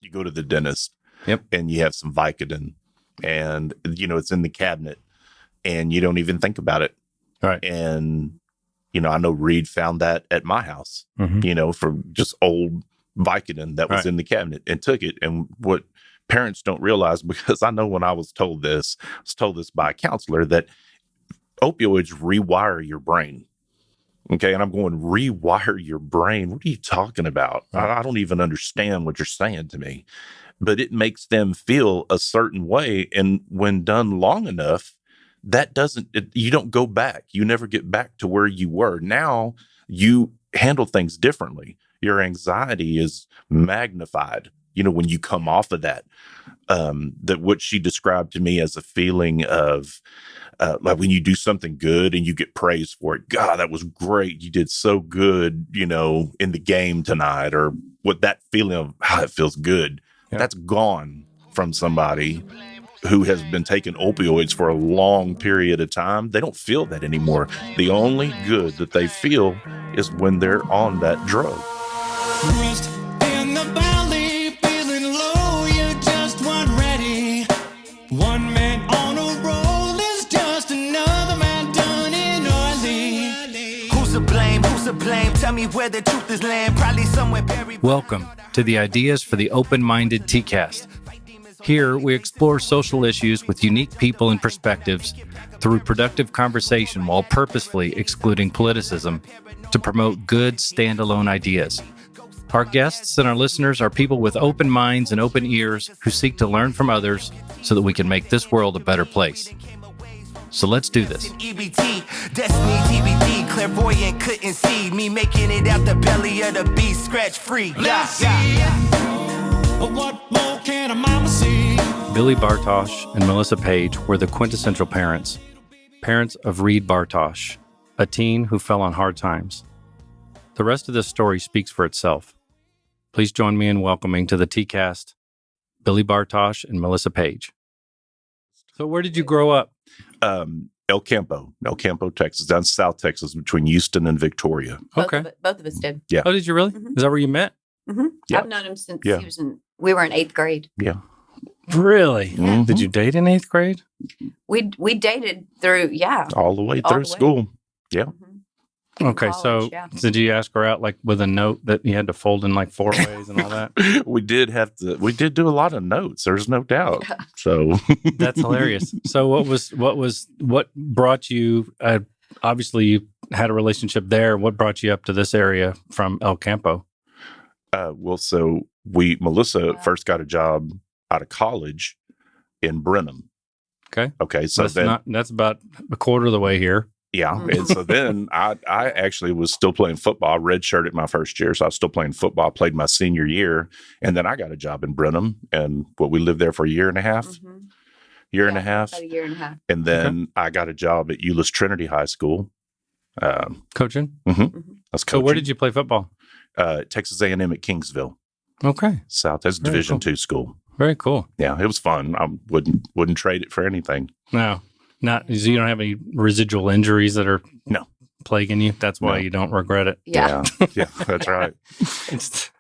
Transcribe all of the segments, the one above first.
You go to the dentist, Yep. and you have some Vicodin, and it's in the cabinet, and you don't even think about it. Right. And I know Reid found that at my house, Mm-hmm. from just old Vicodin that was in the cabinet, and took it. And what parents don't realize, because I know when I was told this by a counselor, that opioids rewire your brain. Okay. And I'm going, rewire your brain? What are you talking about? Right. I don't even understand what you're saying to me. But it makes them feel a certain way. And when done long enough, you don't go back. You never get back to where you were. Now you handle things differently. Your anxiety is magnified, when you come off of that. That what she described to me as a feeling of, like when you do something good and you get praised for it. God, that was great. You did so good, in the game tonight, or what that feeling of how it feels good. Yep. That's gone from somebody who has been taking opioids for a long period of time. They don't feel that anymore. The only good that they feel is when they're on that drug. Rest in the valley, feeling low, you just weren't ready. One man on a roll is just another man done in early. Who's to blame? Who's to blame? Tell me where the truth is laying. Probably somewhere buried. Welcome to the Ideas for the Open-Minded TeeCast. Here, we explore social issues with unique people and perspectives through productive conversation while purposefully excluding politicism to promote good standalone ideas. Our guests and our listeners are people with open minds and open ears who seek to learn from others so that we can make this world a better place. So let's do this. EBT, Destiny, TBD, clairvoyant couldn't see me making it out the belly of the beast, scratch free. Let's see. What more can a mama see? Billy Bartosh and Melissa Page were the quintessential parents of Reid Bartosh, a teen who fell on hard times. The rest of this story speaks for itself. Please join me in welcoming to the TeeCast, Billy Bartosh and Melissa Page. So where did you grow up? El Campo, Texas, down South Texas, between Houston and Victoria. Okay. Both of us did. Yeah. Oh, did you really? Mm-hmm. Is that where you met? Mm-hmm. Yeah. I've known him since we were in 8th grade. Yeah. Really? Mm-hmm. Did you date in 8th grade? We dated through, all the way through school. Yeah. Mm-hmm. Okay, College, so did you ask her out like with a note that you had to fold in like 4 ways and all that? We did do a lot of notes. There's no doubt. Yeah. So that's hilarious. So what brought you? Obviously, you had a relationship there. What brought you up to this area from El Campo? So Melissa first got a job out of college in Brenham. Okay. So that's about a quarter of the way here. Yeah. And so then I actually was still playing football. I redshirted my first year. So I was still playing football. I played my senior year. And then I got a job in Brenham. And we lived there for a year and a half. Mm-hmm. And a half. About a year and a half. And then I got a job at Euless Trinity High School. Coaching? Mm-hmm. Mm-hmm. That's So coaching. where did you play football? Texas A&M at Kingsville. Okay. South. That's Very Division cool. II school. Very cool. Yeah, it was fun. I wouldn't trade it for anything. No, so you don't have any residual injuries that are plaguing you. That's why you don't regret it. Yeah. Yeah, that's right.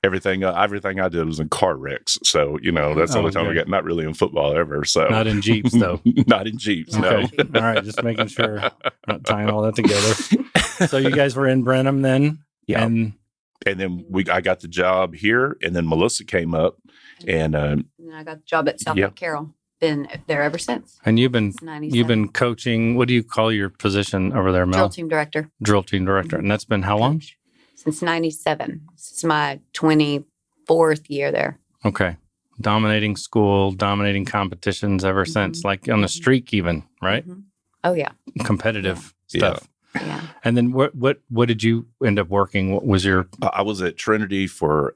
Everything I did was in car wrecks. So, that's the only time I got, not really in football ever. So Not in Jeeps, though. Not in Jeeps, Okay. no. All right, just making sure, not tying all that together. So you guys were in Brenham then? Yeah. And then I got the job here, and then Melissa came up, and And I got the job at South Carroll. Been there ever since. And you've been Since 97. you've been coaching. What do you call your position over there, Mel? Drill team director. Drill team director. And that's been how long? Since 97. This is my 24th year there. Okay. Dominating school, dominating competitions ever since, like on the streak even, right? Mm-hmm. Oh, yeah. Competitive Yeah. stuff. Yeah. And then what did you end up working? What was your... I was at Trinity for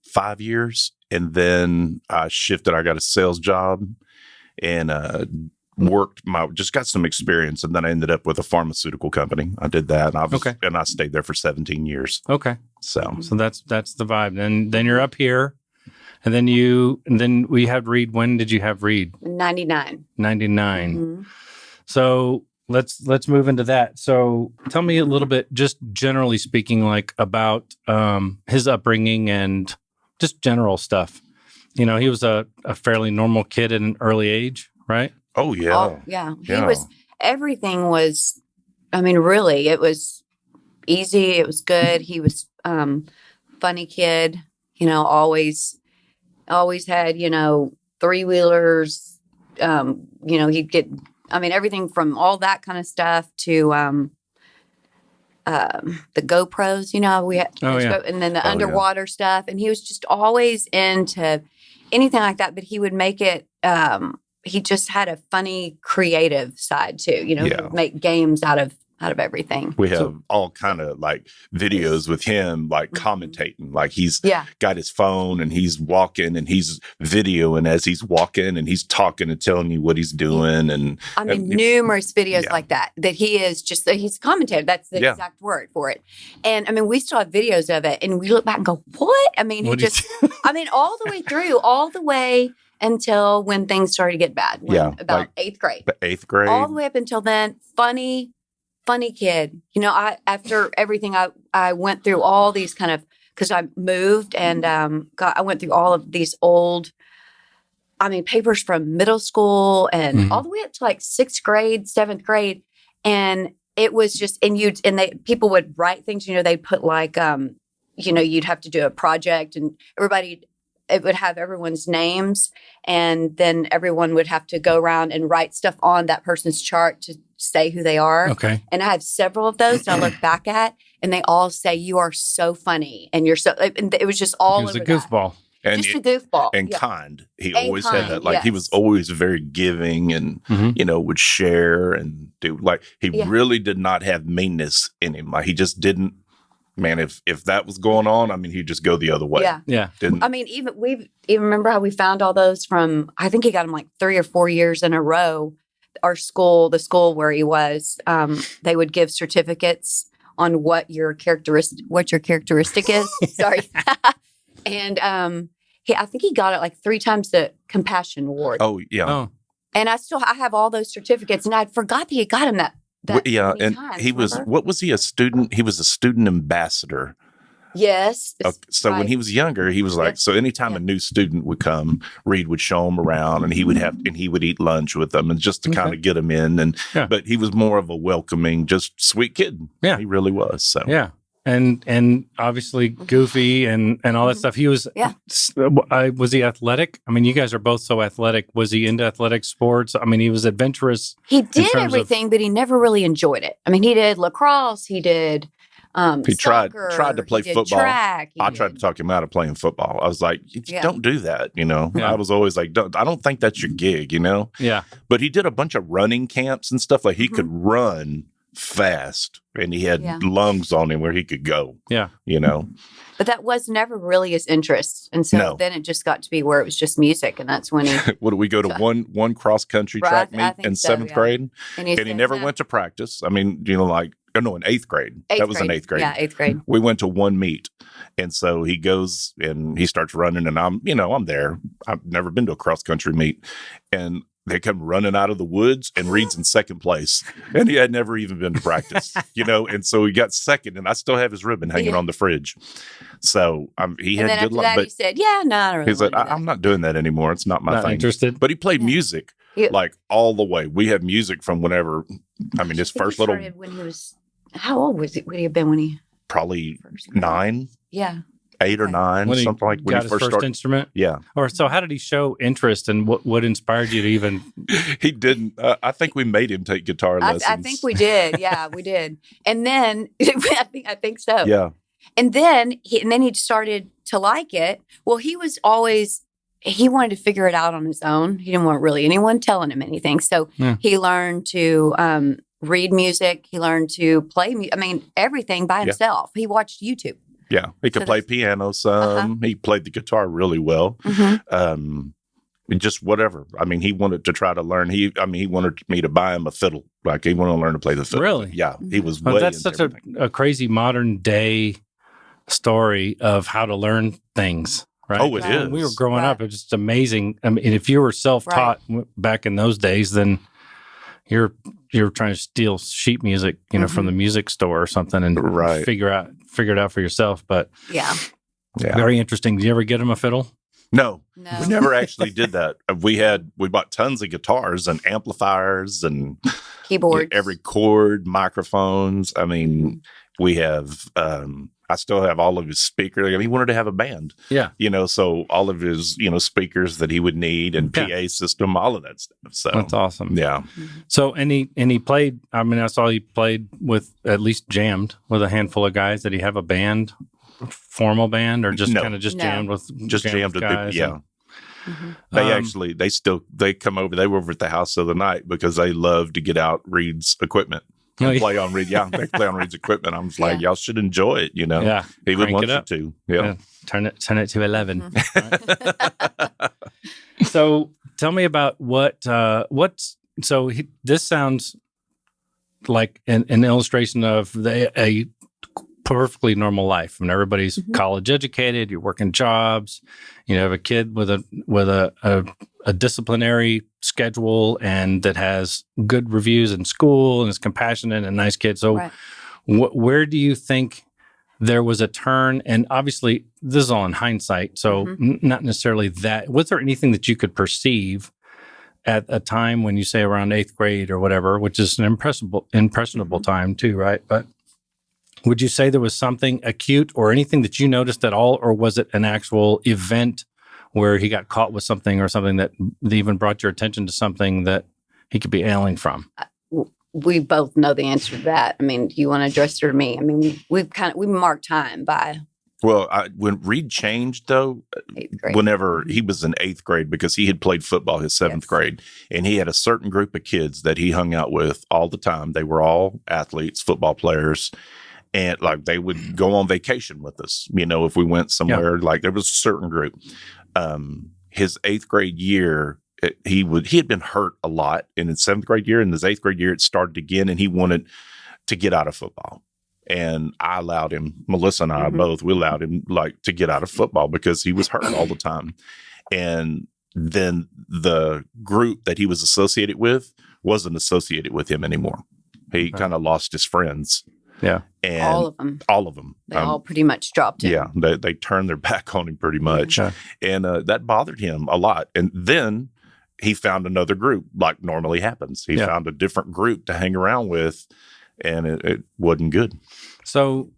5 years, and then I shifted. I got a sales job and just got some experience, and then I ended up with a pharmaceutical company. I did that, and and I stayed there for 17 years. Okay. So that's the vibe. Then you're up here, and then we had Reid. When did you have Reid? 99. 99. Mm-hmm. So let's move into that. So tell me a little bit, just generally speaking, like about his upbringing and just general stuff. he was a fairly normal kid at an early age, right? Oh yeah. Oh, yeah. He Yeah. was, everything was, I mean, really, it was easy. It was good. He was funny kid, always had, three-wheelers. He'd get, everything from all that kind of stuff to the GoPros, we had, and then the underwater stuff. And he was just always into anything like that, but he would make it, he just had a funny, creative side too, he would make games out of everything. We have all kind of like videos with him, like commentating, like he's got his phone and he's walking and he's videoing as he's walking and he's talking and telling you what he's doing. And numerous videos like that he is just, he's a commentator. That's the exact word for it. And we still have videos of it and we look back and go, what? He just, all the way through, all the way until when things started to get bad. About like 8th grade. The 8th grade. All the way up until then, funny kid. After everything, I went through all these kind of, because I moved and I went through all of these old, papers from middle school and all the way up to like 6th grade, 7th grade. And it was just, people would write things, they'd put like, you'd have to do a project and it would have everyone's names and then everyone would have to go around and write stuff on that person's chart to say who they are. Okay. And I have several of those that I look back at and they all say, you are so funny. And you're so, and it was just all over a goofball. And just a goofball. And kind. He always had that. Like he was always very giving and, would share and do like, he really did not have meanness in him. Like he just didn't. Man, if that was going on, he'd just go the other way. Yeah. Didn't, we remember how we found all those from, I think he got them like 3 or 4 years in a row. Our school, the school where he was, they would give certificates on what your characteristic is. Sorry. And I think he got it like 3 times the Compassion Award. Oh, yeah. Oh. And I have all those certificates and I forgot that he got him that and times, he was, remember? what was he, a student? He was a student ambassador. Yes. So when he was younger, he was like, so anytime a new student would come, Reid would show him around and he would eat lunch with them and just to kind of get them in. But he was more of a welcoming, just sweet kid. Yeah. He really was. So And obviously goofy and all that stuff. He was, was he athletic? You guys are both so athletic. Was he into athletic sports? He was adventurous. He did everything, but he never really enjoyed it. He did lacrosse. He did he soccer, tried to play football. Track, I tried to talk him out of playing football. I was like, don't do that, Yeah. I was always like, I don't think that's your gig, Yeah. But he did a bunch of running camps and stuff. Like he could run fast and he had lungs on him where he could go. Yeah. But that was never really his interest. And so then it just got to be where it was just music. And that's when he... What did we go to one cross-country track meet in 7th grade? And he never went to practice. In 8th grade. That was in 8th grade. Yeah, 8th grade. We went to one meet. And so he goes and he starts running and I'm there. I've never been to a cross-country meet. And they come running out of the woods and Reid's in 2nd place. And he had never even been to practice, And so he got 2nd and I still have his ribbon hanging on the fridge. So he had good luck. But he said, no, I don't really he said, I'm not doing that anymore. It's not my thing. Interested. But he played music like all the way. We had music from whenever, his first little. When he was, how old would he have been when he? Probably 9. Yeah. 8 or 9, when something like when he first started. Instrument? Yeah. Or so how did he show interest and what inspired you to even? He didn't. I think we made him take guitar lessons. I think we did. Yeah, we did. And then I think so. Yeah. And then he started to like it. Well, he wanted to figure it out on his own. He didn't want really anyone telling him anything. So he learned to read music. He learned to play, everything by himself. He watched YouTube. Yeah, he could play piano some. He played the guitar really well. Just whatever. He wanted to try to learn. He wanted me to buy him a fiddle. Like he wanted to learn to play the fiddle. Really? Yeah, he was. That's such a crazy modern day story of how to learn things. Right? Oh, it is. When we were growing up, it was just amazing. If you were self-taught back in those days, then you're trying to steal sheet music, from the music store or something, and figure it out for yourself. But yeah, very interesting. Did you ever get him a fiddle? No, No. we never actually did that. We bought tons of guitars and amplifiers and Keyboards. every chord, microphones. I mean, we have, I still have all of his speakers. I mean, he wanted to have a band, Yeah. So all of his, speakers that he would need and PA system, all of that stuff. So That's awesome. yeah. So, and he played, I mean, I saw he played with, at least jammed with a handful of guys. Did he have a band, formal band, or just No. kind of just No. jammed with Jammed with guys? yeah. and- They come over. They were over at the house the other night because they love to get out Reid's equipment. Oh, And yeah. play on Reid. Yeah, they play on Reid's equipment. I was like, y'all should enjoy it. Yeah. he would Crank want it you up. to. Yeah. Turn it to 11. Right? So tell me about this sounds like an illustration of a perfectly normal life. When everybody's college educated, you're working jobs, you have a kid with a disciplinary schedule and that has good reviews in school and is compassionate and a nice kid. So Right. where do you think there was a turn? And obviously this is all in hindsight. So not necessarily that. Was there anything that you could perceive at a time when you say around 8th grade or whatever, which is an impressionable time too, right? But would you say there was something acute or anything that you noticed at all, or was it an actual event where he got caught with something or something that even brought your attention to something that he could be ailing from? We both know the answer to that. I mean, do you want to address it or me? I mean, we marked time by Well, when Reid changed, though, 8th grade. whenever he was in 8th grade, because he had played football his 7th Yes. grade, and he had a certain group of kids that he hung out with all the time. They were all athletes, football players, and like they would go on vacation with us. If we went somewhere, like there was a certain group. His 8th grade year, he had been hurt a lot in his 7th grade year. In his 8th grade year, it started again, and he wanted to get out of football. And I allowed him, Melissa and I both, we allowed him to get out of football because he was hurt all the time. And then the group that he was associated with wasn't associated with him anymore. He kind of lost his friends. Yeah. And all of them. all of them. They all pretty much dropped him. Yeah. They turned their back on him pretty much. Yeah. And that bothered him a lot. And then he found another group like normally happens. He found a different group to hang around with, and it wasn't good. So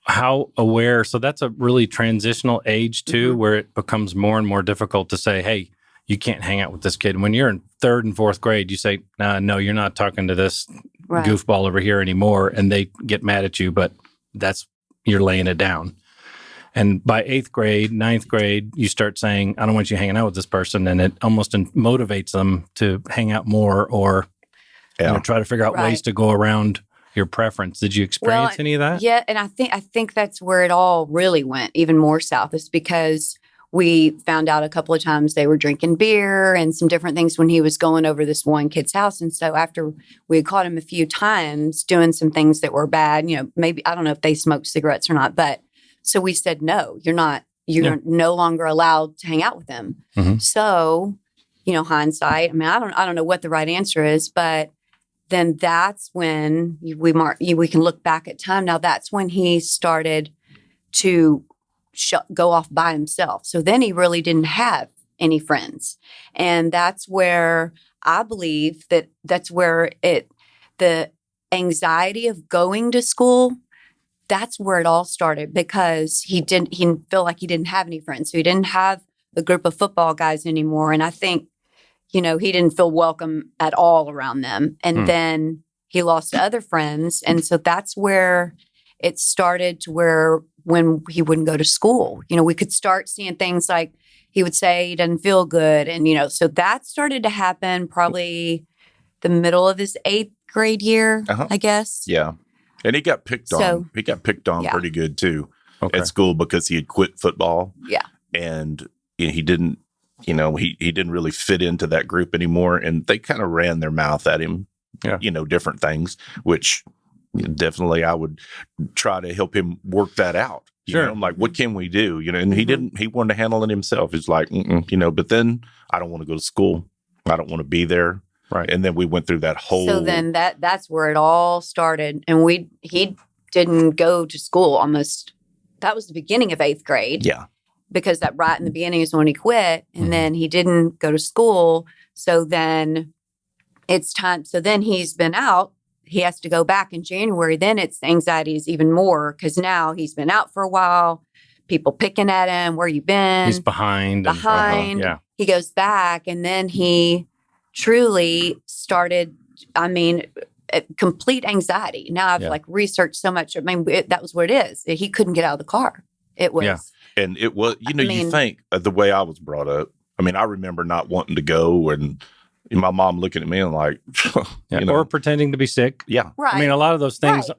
how aware, so that's a really transitional age too, where it becomes more and more difficult to say, hey, you can't hang out with this kid. When you're in 3rd and 4th grade, you say, no, you're not talking to this Right. goofball over here anymore. And they get mad at you, but you're laying it down. And by 8th grade, 9th grade, you start saying, I don't want you hanging out with this person. And it almost motivates them to hang out more or try to figure out ways Right. to go around your preference. Did you experience any of that? Yeah, and I think that's where it all really went even more south, is because we found out a couple of times they were drinking beer and some different things when he was going over this one kid's house. And so after we had caught him a few times doing some things that were bad, maybe, I don't know if they smoked cigarettes or not, but so we said, no, you're no longer allowed to hang out with them. So, hindsight, I mean, I don't know what the right answer is, but then that's when we can look back at time. Now that's when he started to go off by himself. So then he really didn't have any friends. And that's where I believe that's where the anxiety of going to school, that's where it all started, because he didn't feel like he didn't have any friends. So he didn't have the group of football guys anymore. And I think, he didn't feel welcome at all around them. And then he lost other friends. And so that's where it started, to where when he wouldn't go to school, we could start seeing things like he would say he doesn't feel good. And, so that started to happen probably the middle of his 8th grade year, I guess. Yeah. And he got picked on. He got picked on pretty good too at school because he had quit football. Yeah. And he didn't, he didn't really fit into that group anymore. And they kind of ran their mouth at him, different things, which definitely I would try to help him work that out. Sure. Like, what can we do? And he wanted to handle it himself. He's like, but then I don't want to go to school. I don't want to be there. Right. And then we went through that whole. So then that's where it all started. And he didn't go to school almost, that was the beginning of 8th grade. Yeah. because that right in the beginning is when he quit, and then he didn't go to school. So then it's time. So then he's been out. He has to go back in January. Then it's anxiety is even more because now he's been out for a while. People picking at him. Where you been? He's behind. Behind. Yeah. He goes back, and then he truly started. I mean, complete anxiety. Now I've like researched so much. I mean, that was what it is. He couldn't get out of the car. It was. Yeah. And it was, you think the way I was brought up. I mean, I remember not wanting to go and my mom looking at me and like, or pretending to be sick. Yeah. Right. I mean, a lot of those things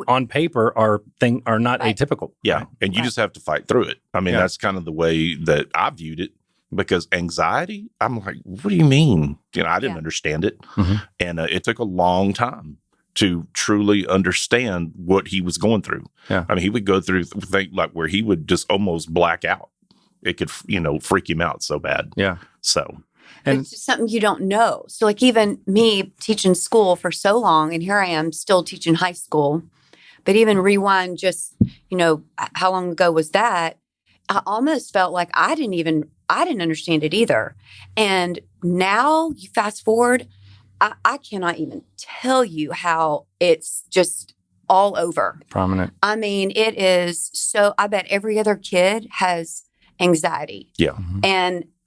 on paper are not atypical. Yeah. Right? And you just have to fight through it. I mean, that's kind of the way that I viewed it because anxiety, I'm like, what do you mean? I didn't understand it. And it took a long time to truly understand what he was going through. Yeah. I mean, he would go through things like where he would just almost black out. It could, freak him out so bad. Yeah. So. And it's just something you don't know. So like even me teaching school for so long, and here I am still teaching high school, but even rewind just, how long ago was that? I almost felt like I didn't understand it either. And now you fast forward, I cannot even tell you how it's just all over. Prominent. I mean, it is so, I bet every other kid has anxiety. Yeah.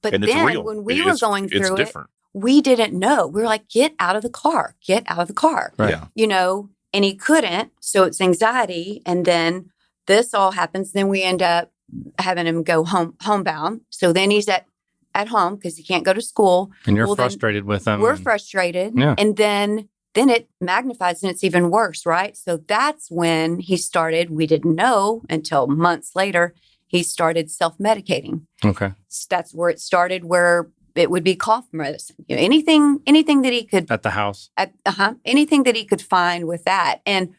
But and it's then real. when we were going through it, different. we didn't know. We were like, get out of the car. Get out of the car. Right. Yeah. And he couldn't. So it's anxiety. And then this all happens. Then we end up having him go homebound. So then he's at home because he can't go to school. And you're frustrated with him. We're frustrated. Yeah. And then it magnifies and it's even worse, right? So that's when he started, we didn't know until months later, he started self-medicating. Okay. So that's where it started, where it would be cough medicine. Anything that he could at the house. Anything that he could find with that. And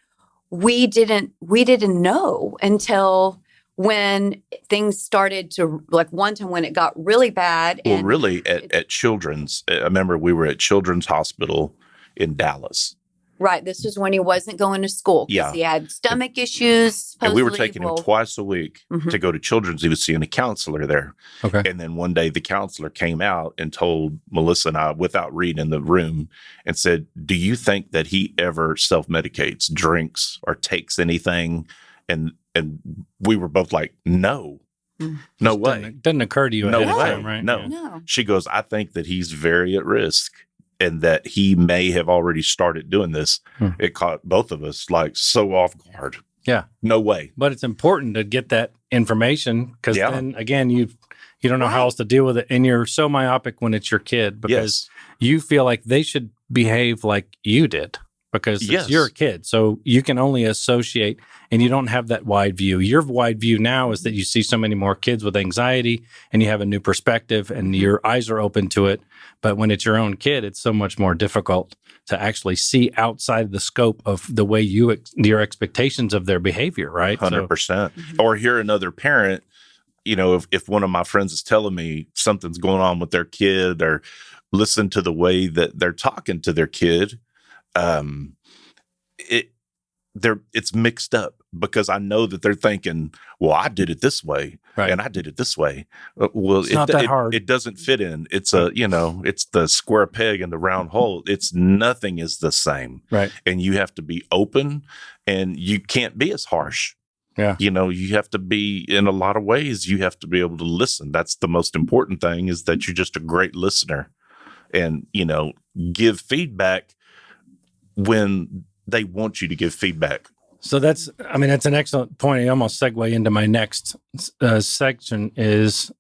we didn't know until when things started to, like one time when it got really bad. Well, really at Children's, I remember we were at Children's Hospital in Dallas. Right. This was when he wasn't going to school because he had stomach issues. And we were taking him twice a week to go to Children's. He was seeing a counselor there. Okay. And then one day the counselor came out and told Melissa and I, without Reid in the room, and said, do you think that he ever self-medicates, drinks, or takes anything? And we were both like, no. No way. Doesn't occur to you No ahead of way. time, right? No. No. She goes, I think that he's very at risk and that he may have already started doing this. It caught both of us like so off guard. Yeah. No way. But it's important to get that information because then again, you don't know how else to deal with it. And you're so myopic when it's your kid because you feel like they should behave like you did because it's your kid. So you can only associate and you don't have that wide view. Your wide view now is that you see so many more kids with anxiety and you have a new perspective and your eyes are open to it. But when it's your own kid, it's so much more difficult to actually see outside the scope of the way your expectations of their behavior, right? 100%. Or hear another parent, if one of my friends is telling me something's going on with their kid or listen to the way that they're talking to their kid, it's mixed up because I know that they're thinking, well, I did it this way and I did it this way. Well, it's not that hard. It doesn't fit in. It's it's the square peg in the round hole. Nothing is the same. Right. And you have to be open and you can't be as harsh. Yeah. You have to be, in a lot of ways, you have to be able to listen. That's the most important thing, is that you're just a great listener and, give feedback when they want you to give feedback. So that's an excellent point. I almost segue into my next section is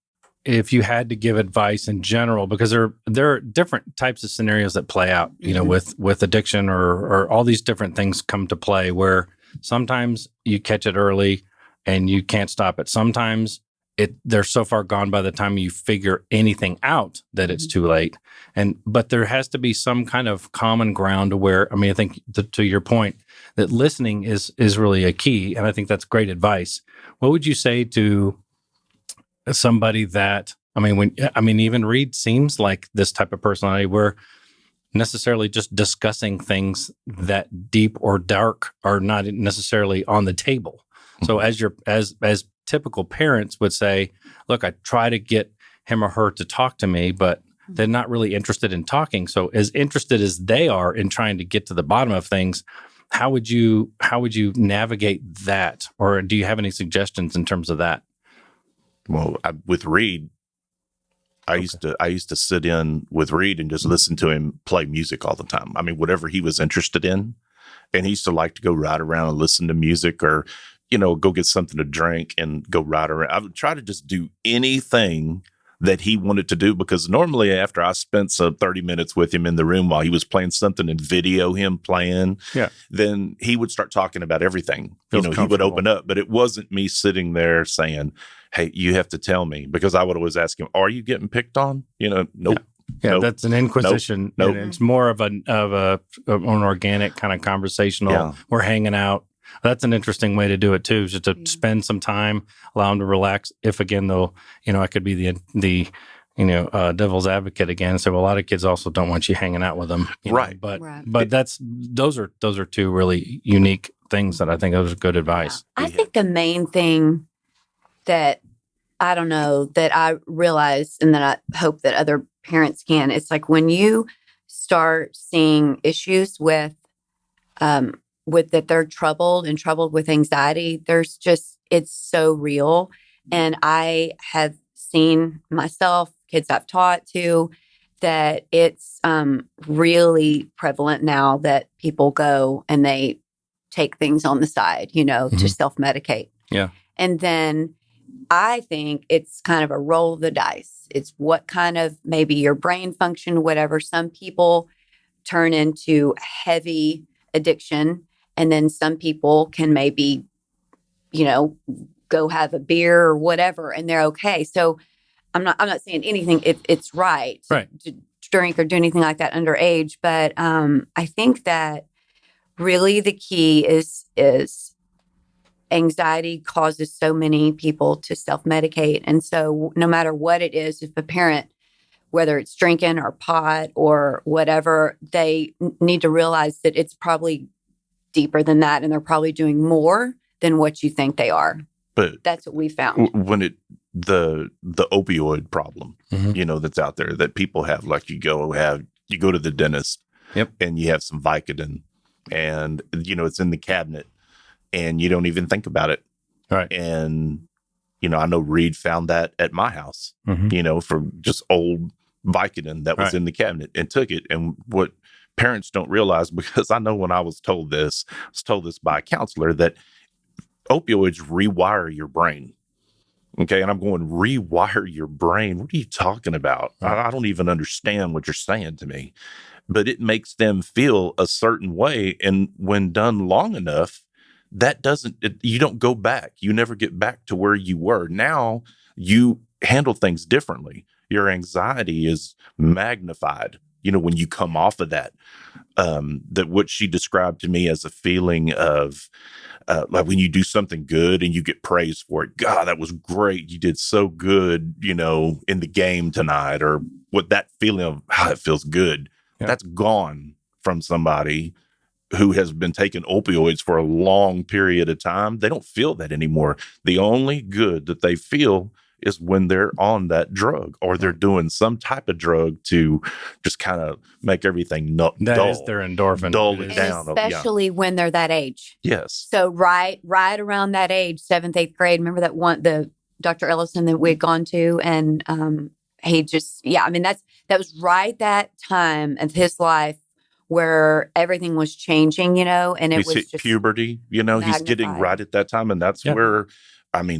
if you had to give advice in general, because there are different types of scenarios that play out, with addiction or all these different things come to play where sometimes you catch it early and you can't stop it. Sometimes they're so far gone by the time you figure anything out that it's too late. But there has to be some kind of common ground where, I think to your point, that listening is really a key. And I think that's great advice. What would you say to somebody that, even Reid seems like this type of personality where necessarily just discussing things that deep or dark are not necessarily on the table. So as typical parents would say, look, I try to get him or her to talk to me, but they're not really interested in talking. So as interested as they are in trying to get to the bottom of things, how would you navigate that? Or do you have any suggestions in terms of that? Well, with Reid, I used to sit in with Reid and just listen to him play music all the time. I mean, whatever he was interested in. And he used to like to go ride around and listen to music, or, go get something to drink and go ride around. I would try to just do anything that he wanted to do, because normally after I spent some 30 minutes with him in the room while he was playing something and video him playing, then he would start talking about everything. He would open up, but it wasn't me sitting there saying, hey, you have to tell me, because I would always ask him, are you getting picked on? Nope. Yeah, nope. That's an inquisition. Nope. And it's more of an organic kind of conversational. Yeah. We're hanging out. That's an interesting way to do it too, just to spend some time, allow them to relax. If again, though, I could be the devil's advocate again. So a lot of kids also don't want you hanging out with them, right? But those are two really unique things that I think those are good advice. I think the main thing that I don't know that I realized, and that I hope that other parents can, it's like when you start seeing issues with that they're troubled with anxiety, it's so real. And I have seen myself, kids I've taught to, that it's really prevalent now that people go and they take things on the side, to self-medicate. Yeah. And then I think it's kind of a roll of the dice. It's what kind of maybe your brain function, whatever. Some people turn into heavy addiction, and then some people can maybe, go have a beer or whatever, and they're okay. So I'm not saying anything if it's right to drink or do anything like that underage, but I think that really the key is anxiety causes so many people to self-medicate. And so no matter what it is, if a parent, whether it's drinking or pot or whatever, they need to realize that it's probably deeper than that, and they're probably doing more than what you think they are. But that's what we found. When the opioid problem, that's out there that people have, like you go to the dentist, and you have some Vicodin, and it's in the cabinet, and you don't even think about it. Right. And, I know Reid found that at my house, from just old Vicodin that was in the cabinet, and took it. And what parents don't realize, because I know when I was told this by a counselor, that opioids rewire your brain. Okay. And I'm going, rewire your brain? What are you talking about? I don't even understand what you're saying to me. But it makes them feel a certain way. And when done long enough, you don't go back. You never get back to where you were. Now you handle things differently. Your anxiety is magnified, when you come off of that. That what she described to me as a feeling of, like when you do something good and you get praised for it. God, that was great. You did so good, in the game tonight, or what that feeling of how it feels good. Yeah. That's gone from somebody who has been taking opioids for a long period of time. They don't feel that anymore. The only good that they feel is when they're on that drug, or they're doing some type of drug to just kind of make everything dull. That is their endorphin. Dull it down. Especially when they're that age. Yes. So right around that age, 7th, 8th grade, remember that one, the Dr. Ellison that we had gone to, and he just, that was right that time of his life where everything was changing, and it was just puberty, he's getting right at that time. And that's where,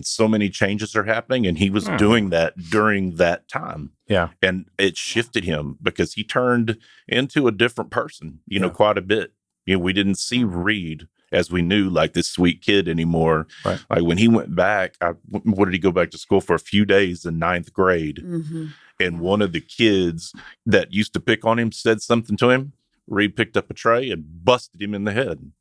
so many changes are happening, and he was doing that during that time. Yeah. And it shifted him, because he turned into a different person, quite a bit. We didn't see Reid as we knew, like this sweet kid anymore. Right. Like when he went back, what did he go back to school for a few days in 9th grade? Mm-hmm. And one of the kids that used to pick on him said something to him. Reid picked up a tray and busted him in the head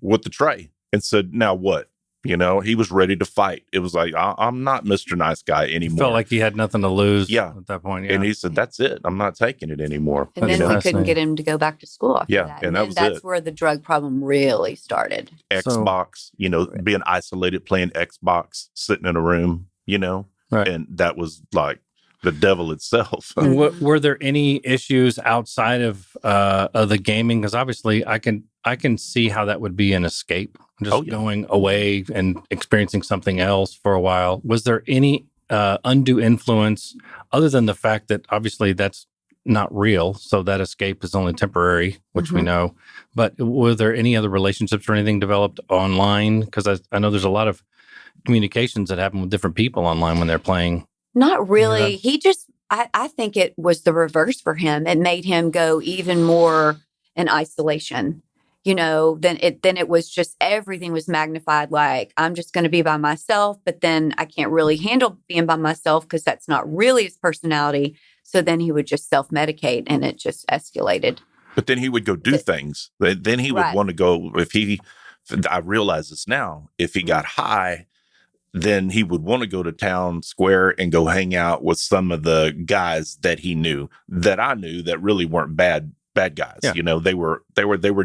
with the tray and said, now what? You know, he was ready to fight. It was like, I'm not Mr. Nice Guy anymore. Felt like he had nothing to lose Yeah. at that point. Yeah. And he said, that's it. I'm not taking it anymore. And That's then we couldn't fascinating. get him to go back to school after Yeah, that. and that then was that's it. where the drug problem really started. Xbox, you know, being isolated, playing Xbox, sitting in a room, you know, Right. and that was like the devil itself. Were there any issues outside of the gaming? Because obviously, I can see how that would be an escape, just going away and experiencing something else for a while. Was there any undue influence other than the fact that obviously that's not real, so that escape is only temporary, which we know. But were there any other relationships or anything developed online? Because I know there's a lot of communications that happen with different people online when they're playing. Not really. He just, I think it was the reverse for him. It made him go even more in isolation. You know, then it was just everything was magnified. Like, I'm just going to be by myself, but then I can't really handle being by myself because that's not really his personality. So then he would just self-medicate and it just escalated. But then he would go do things. Then he would Right. want to go, I realize this now, if he got high, then he would want to go to town square and go hang out with some of the guys that he knew, that I knew, that really weren't bad guys. Yeah. You know, they were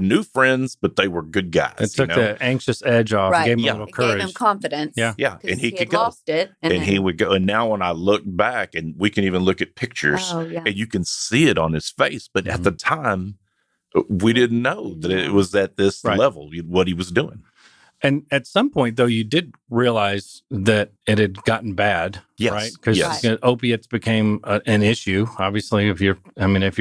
new friends, but they were good guys. It took the anxious edge off, Right. gave him Yeah. a little It courage. gave him confidence. Yeah. Yeah, and he had could go. lost it. And then- he would go. And now when I look back, and we can even look at pictures, Oh, yeah. and you can see it on his face. But at the time, we didn't know that it was at this Right. level, what he was doing. And at some point, though, you did realize that it had gotten bad, Yes. right? Because Yes. opiates became an issue. Obviously, if you're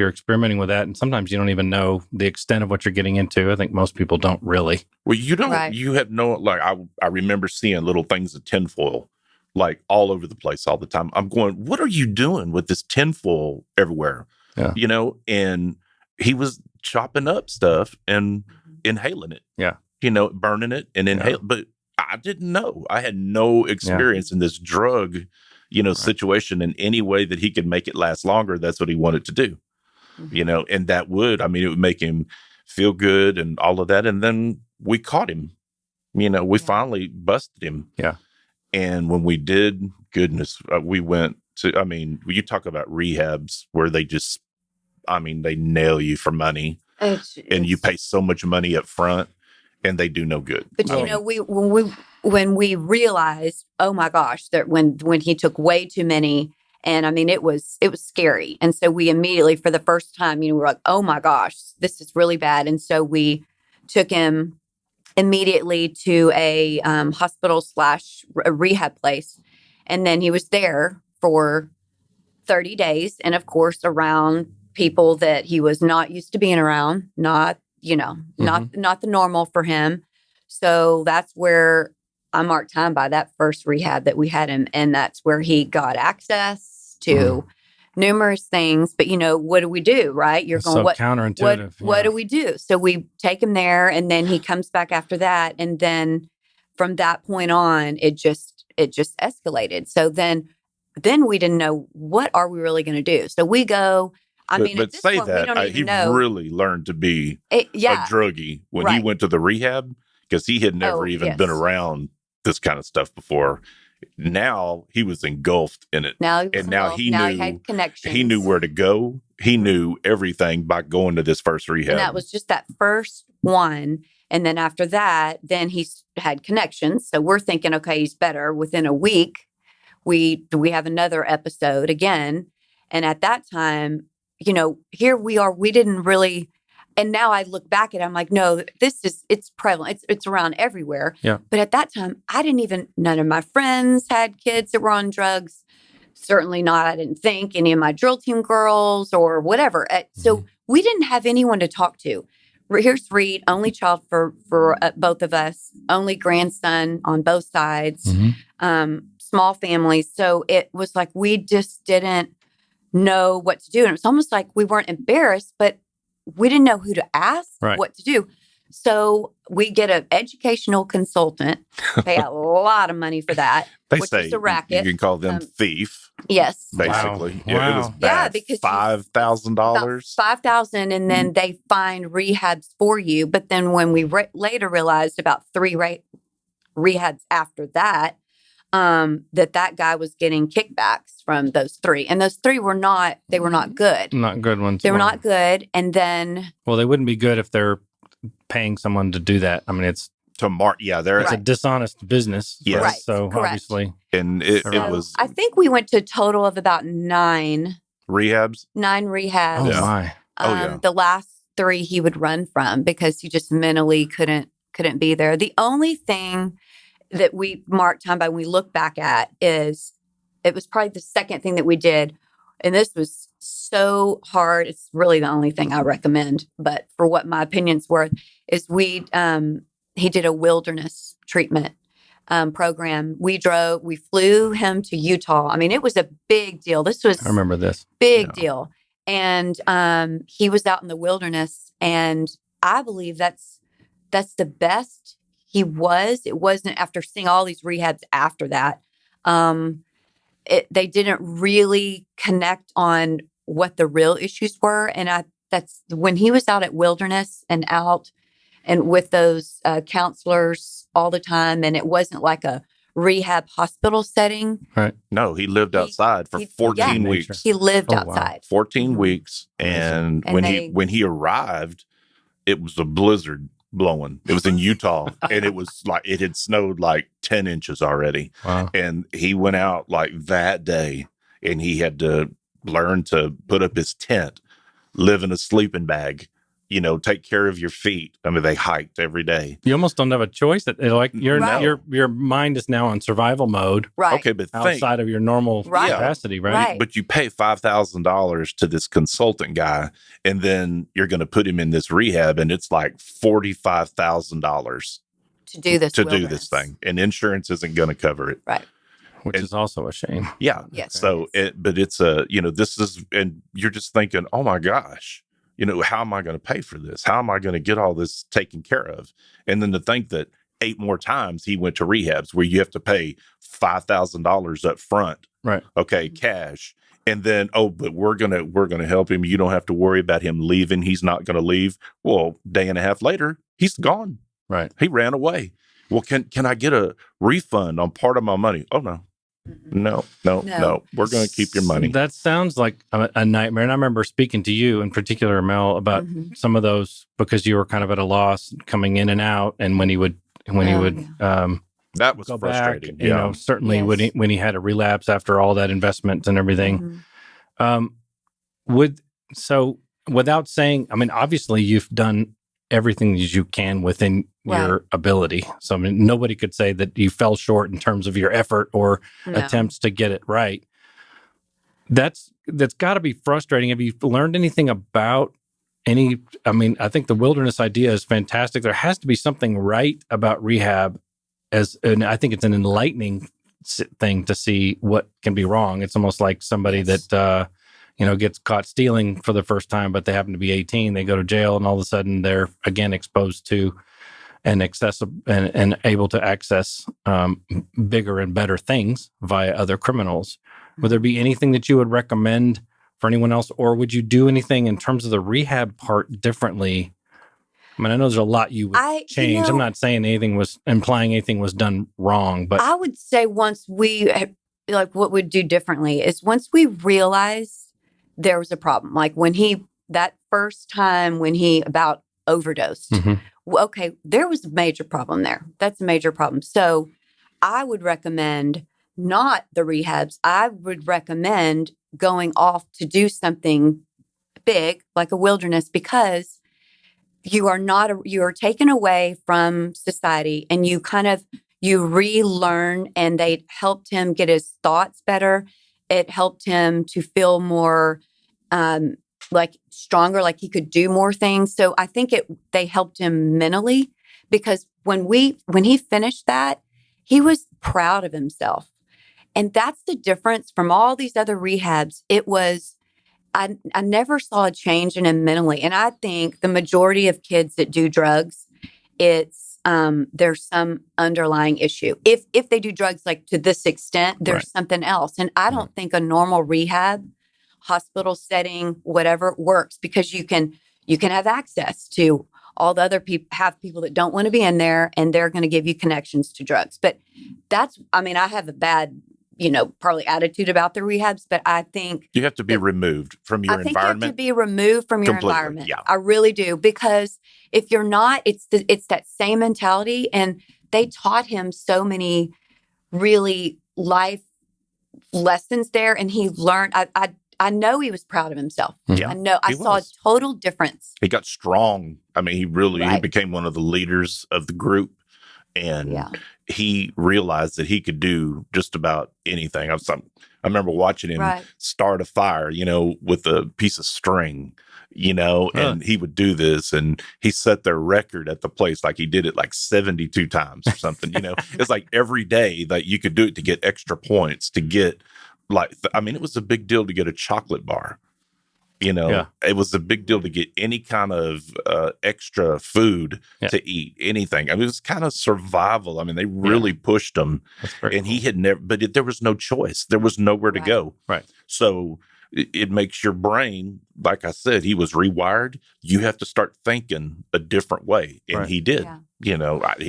experimenting with that, and sometimes you don't even know the extent of what you're getting into. I think most people don't really. Well, you don't, Right. you have no, like, I remember seeing little things of tinfoil, like all over the place all the time. I'm going, what are you doing with this tinfoil everywhere? Yeah. You know, and he was chopping up stuff and inhaling it. Yeah. You know, burning it and inhale. But I didn't know. I had no experience in this drug, you know, situation in any way that he could make it last longer. That's what he wanted to do. You know, and that would, it would make him feel good and all of that. And then we caught him. You know, we finally busted him. Yeah. And when we did, goodness, we went to, you talk about rehabs where they just, they nail you for money and you pay so much money up front and they do no good. But you know, when we realized, oh my gosh, that when he took way too many, and it was scary, and so we immediately, for the first time, we were like, oh my gosh, this is really bad, and so we took him immediately to a hospital / a rehab place, and then he was there for 30 days, and of course around people that he was not used to being around, not the normal for him. So that's where I marked time by that first rehab that we had him. And that's where he got access to numerous things. But, what do we do, right? You're It's going, so what counterintuitive. what do we do? So we take him there and then he comes back after that. And then from that point on, it just escalated. So then we didn't know, what are we really going to do? So we go, But at this say point, we don't that even he know. really learned to be a druggie when he Right. went to the rehab, because he had never even been yes. around this kind of stuff before. Now he was engulfed in it. Now he had connections. He knew where to go. He knew everything by going to this first rehab. And that was just that first one. And then after that, then he had connections. So we're thinking, okay, he's better. Within a week, we have another episode again. And at that time, here we are. We didn't really. And now I look back at it, I'm like, no, it's prevalent. It's around everywhere. Yeah. But at that time, none of my friends had kids that were on drugs. Certainly not. I didn't think any of my drill team girls or whatever. So we didn't have anyone to talk to. Here's Reid, only child for both of us, only grandson on both sides, small families. So it was like we just didn't know what to do. And it was almost like we weren't embarrassed, but we didn't know who to ask, what to do. So we get an educational consultant, pay a lot of money for that, which is a racket. You can call them thief. Yes. Basically. Wow. Yeah, it was Wow. bad. Yeah, because $5,000. $5,000, and then they find rehabs for you. But then when we later realized about 3 rehabs after that, that guy was getting kickbacks from those 3. And those 3 were not good. Not good ones. They were not good. And then... Well, they wouldn't be good if they're paying someone to do that. I mean, it's there's a dishonest business. Yes. Right. So Correct. obviously, and it So was I think we went to a total of about 9 rehabs. rehabs. oh Yeah. my. Oh, yeah. The last 3 he would run from because he just mentally couldn't be there. The only thing that we mark time by when we look back at is it was probably the second thing that we did. And this was so hard. It's really the only thing I recommend. But for what my opinion's worth is he did a wilderness treatment program. We flew him to Utah. I mean, it was a big deal. This was I remember this. big deal. And he was out in the wilderness. And I believe that's the best he was. It wasn't after seeing all these rehabs after that. They didn't really connect on what the real issues were. And that's when he was out at wilderness and out and with those counselors all the time. And it wasn't like a rehab hospital setting. Right. No, he lived outside for 14 yeah. weeks. He lived Oh, wow. outside. 14 Mhm. weeks. And And when he arrived, it was a blizzard blowing. It was in Utah, and it was like it had snowed like 10 inches already. Wow. And he went out like that day, and he had to learn to put up his tent, live in a sleeping bag, take care of your feet. I mean, they hiked every day. You almost don't have a choice. Like Right. your mind is now on survival mode Right. Okay, but outside of your normal Right. capacity, right? Right. but you pay $5,000 to this consultant guy, and then you're going to put him in this rehab, and it's like $45,000 To do this to do wilderness. this thing, and insurance isn't going to cover it. Right. Which is also a shame. Yeah. Yes. So, but it's this is, and you're just thinking, oh my gosh, how am I going to pay for this? How am I going to get all this taken care of? And then to think that 8 more times he went to rehabs where you have to pay $5,000 up front. Right. Okay. Cash. And then, but we're going to help him. You don't have to worry about him leaving. He's not going to leave. Well, day and a half later, he's gone. Right. He ran away. Well, can I get a refund on part of my money? Oh, no. No. We're going to keep your money. That sounds like a nightmare. And I remember speaking to you in particular, Mel, about some of those because you were kind of at a loss coming in and out. And when he would That was go frustrating. back, certainly Yes. when he had a relapse after all that investment and everything. So without saying, I mean, obviously you've done everything as you can within your ability. So I mean, nobody could say that you fell short in terms of your effort or No. attempts to get it right. That's got to be frustrating. Have you learned anything about I mean, I think the wilderness idea is fantastic. There has to be something right about rehab and I think it's an enlightening thing to see what can be wrong. It's almost like somebody that, gets caught stealing for the first time, but they happen to be 18. They go to jail and all of a sudden they're again exposed to and accessible and able to access bigger and better things via other criminals. Would there be anything that you would recommend for anyone else, or would you do anything in terms of the rehab part differently? I mean, I know there's a lot you would change. I'm not saying implying anything was done wrong, but I would say once what we'd do differently is once we realized there was a problem, like that first time when he about overdosed, okay, there was a major problem there. That's a major problem. So I would recommend not the rehabs. I would recommend going off to do something big like a wilderness because you are taken away from society and you relearn, and they helped him get his thoughts better. It helped him to feel more like stronger, like he could do more things. So I think they helped him mentally because when he finished that, he was proud of himself. And that's the difference from all these other rehabs. It was, I never saw a change in him mentally. And I think the majority of kids that do drugs, it's, there's some underlying issue. If they do drugs like to this extent, there's something else. And I don't think a normal rehab, hospital setting, whatever works because you can have access to all the other people have people that don't want to be in there, and they're going to give you connections to drugs. But I have a bad, probably attitude about the rehabs, but I think you have to be removed from your you environment. have to be removed from your Completely, environment. yeah. I really do, because if you're not, it's that same mentality. And they taught him so many really life lessons there, and he learned. I know he was proud of himself. Yeah, I know. I saw a total difference. He got strong. I mean, he Right. became one of the leaders of the group, and he realized that he could do just about anything. I remember watching him start a fire, with a piece of string, and he would do this, and he set their record at the place. Like, he did it like 72 times or something, It's like every day that you could do it to get extra points, to get it was a big deal to get a chocolate bar. It was a big deal to get any kind of extra food to eat, anything. I mean, it was kind of survival. I mean, they really pushed him, and he had never, but there was no choice. There was nowhere to go. Right. So it makes your brain, like I said, he was rewired. You have to start thinking a different way. And he did, he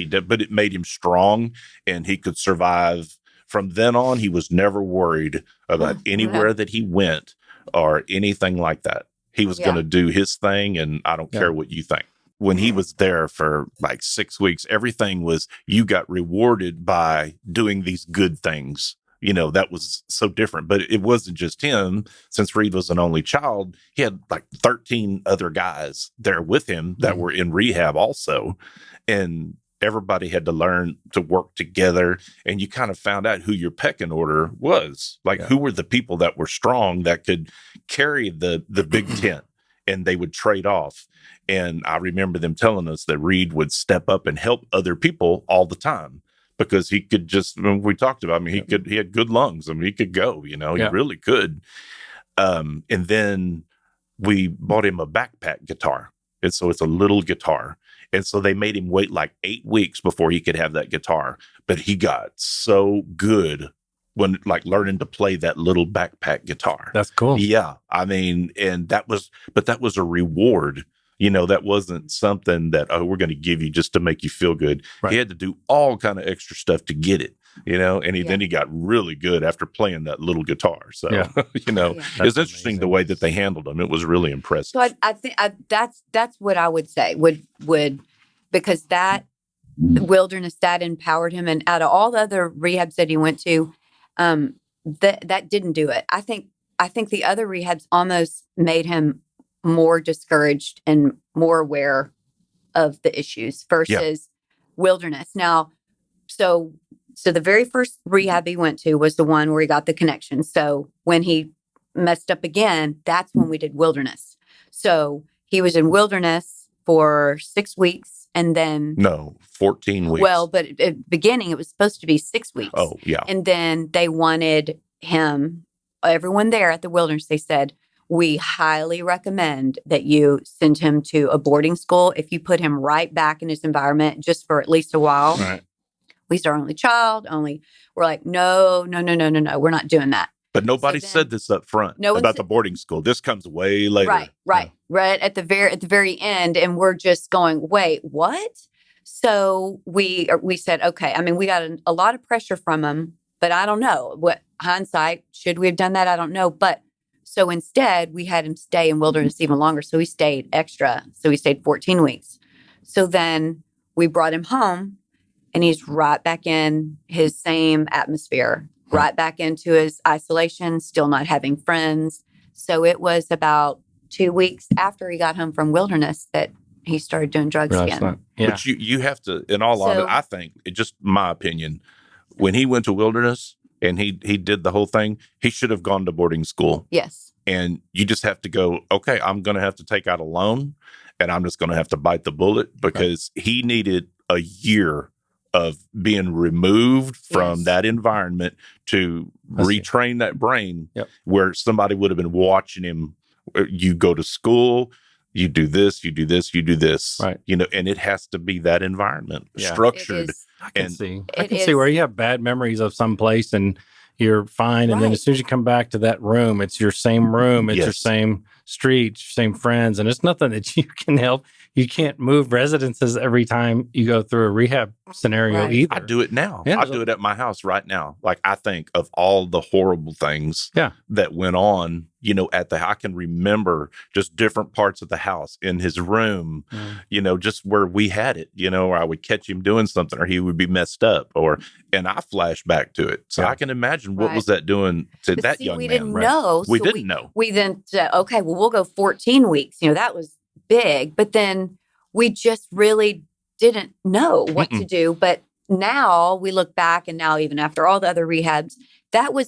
did, but it made him strong, and he could survive. From then on, he was never worried about anywhere that he went or anything like that. He was going to do his thing, and I don't care what you think. When he was there for like 6 weeks, everything was, you got rewarded by doing these good things. That was so different. But it wasn't just him. Since Reid was an only child, he had like 13 other guys there with him that were in rehab also. And everybody had to learn to work together, and you kind of found out who your pecking order was. Like, who were the people that were strong, that could carry the big tent, and they would trade off. And I remember them telling us that Reid would step up and help other people all the time, because he could just, we talked about, he had good lungs. I mean, he could go, he really could. And then we bought him a backpack guitar. And so it's a little guitar. And so they made him wait like 8 weeks before he could have that guitar. But he got so good when learning to play that little backpack guitar. That's cool. Yeah. I mean, and that was a reward. That wasn't something that, we're going to give you just to make you feel good. Right. He had to do all kind of extra stuff to get it, and then he got really good after playing that little guitar. So, it's interesting the way that they handled him. It was really impressive. So I think that's what I would say would because that wilderness, that empowered him. And out of all the other rehabs that he went to, that didn't do it. I think the other rehabs almost made him more discouraged and more aware of the issues versus wilderness. Now, so the very first rehab he went to was the one where he got the connection. So when he messed up again, that's when we did wilderness. So he was in wilderness for 6 weeks, and then 14 weeks. Well, but at the beginning it was supposed to be 6 weeks. Oh, yeah. And then they wanted him, everyone there at the wilderness, they said, we highly recommend that you send him to a boarding school. If you put him right back in his environment just for at least a while. Right. He's our only child. We're like, no. We're not doing that. But nobody said this up front about the boarding school. This comes way later. Right at the very end, and we're just going, wait, what? So we said, okay. I mean, we got a lot of pressure from him, but I don't know. What hindsight, should we have done that? I don't know. But so instead, we had him stay in wilderness even longer. So he stayed extra. So he stayed 14 weeks. So then we brought him home, and he's right back in his same atmosphere, right back into his isolation, still not having friends. So it was about 2 weeks after he got home from wilderness that he started doing drugs again. But you have to, in all honesty, I think, just my opinion, when he went to wilderness and he did the whole thing, he should have gone to boarding school. Yes. And you just have to go, okay, I'm going to have to take out a loan, and I'm just going to have to bite the bullet, because he needed a year of being removed from that environment to retrain that brain, where somebody would have been watching him. You go to school, you do this, you do this, you do this, right? And it has to be that environment, structured. I can see where you have bad memories of some place and you're fine. And then as soon as you come back to that room, it's your same room. It's your same street, same friends, and it's nothing that you can help. You can't move residences every time you go through a rehab scenario Right. either. I do it now. Yeah, I do it at my house right now. Like, I think of all the horrible things Yeah. that went on, I can remember just different parts of the house, in his room, just where we had it, or I would catch him doing something, or he would be messed up, and I flash back to it. So I can imagine what was that doing to But that see, young we man. didn't know. We so didn't know. We then said, okay, well, we'll go 14 weeks. That was big. But then we just really didn't know what to do. But now we look back, and now even after all the other rehabs,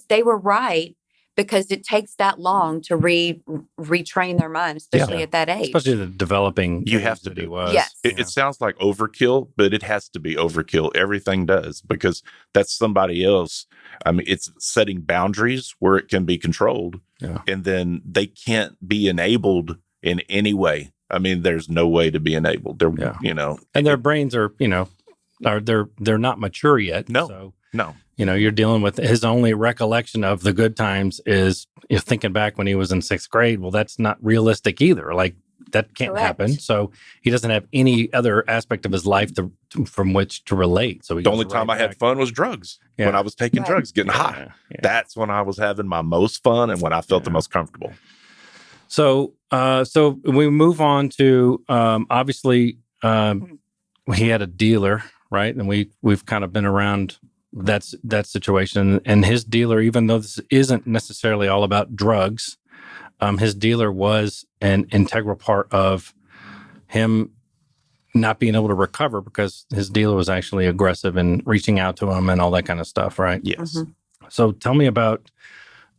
they were right, because it takes that long to retrain their mind, especially at that age. Especially the developing. You have to that he do. was. Yes. It sounds like overkill, but it has to be overkill. Everything does, because that's somebody else. I mean, it's setting boundaries where it can be controlled, and then they can't be enabled in any way. I mean, there's no way to be enabled. They're, and their brains are, they're not mature yet. No. So, no. You're dealing with his only recollection of the good times is thinking back when he was in 6th grade. Well, that's not realistic either. Like, that can't happen. So he doesn't have any other aspect of his life from which to relate. So the only time I had fun was drugs. When I was taking drugs, getting high. Yeah. That's when I was having my most fun and when I felt the most comfortable. So we move on to obviously he had a dealer, right? And we've kind of been around that situation. And his dealer, even though this isn't necessarily all about drugs, his dealer was an integral part of him not being able to recover, because his dealer was actually aggressive and reaching out to him and all that kind of stuff, right? Yes. So tell me about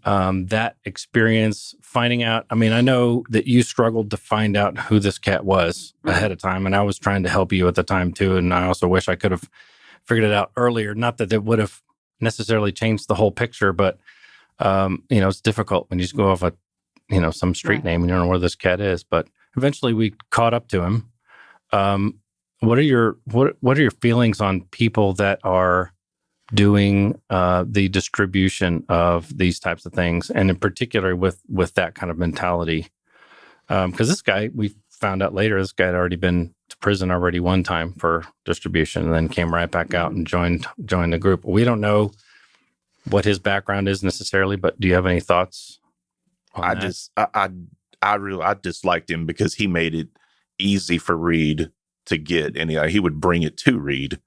that experience, finding out. I mean, I know that you struggled to find out who this cat was ahead of time, and I was trying to help you at the time too. And I also wish I could have figured it out earlier. Not that it would have necessarily changed the whole picture, but it's difficult when you just go off some street name and you don't know where this cat is. But eventually we caught up to him. What are your feelings on people that are doing the distribution of these types of things, and in particular with that kind of mentality? Because this guy, we found out later, this guy had already been to prison already one time for distribution, and then came right back out and joined the group. We don't know what his background is necessarily, but do you have any thoughts on that? I disliked him because he made it easy for Reid to get he would bring it to Reid.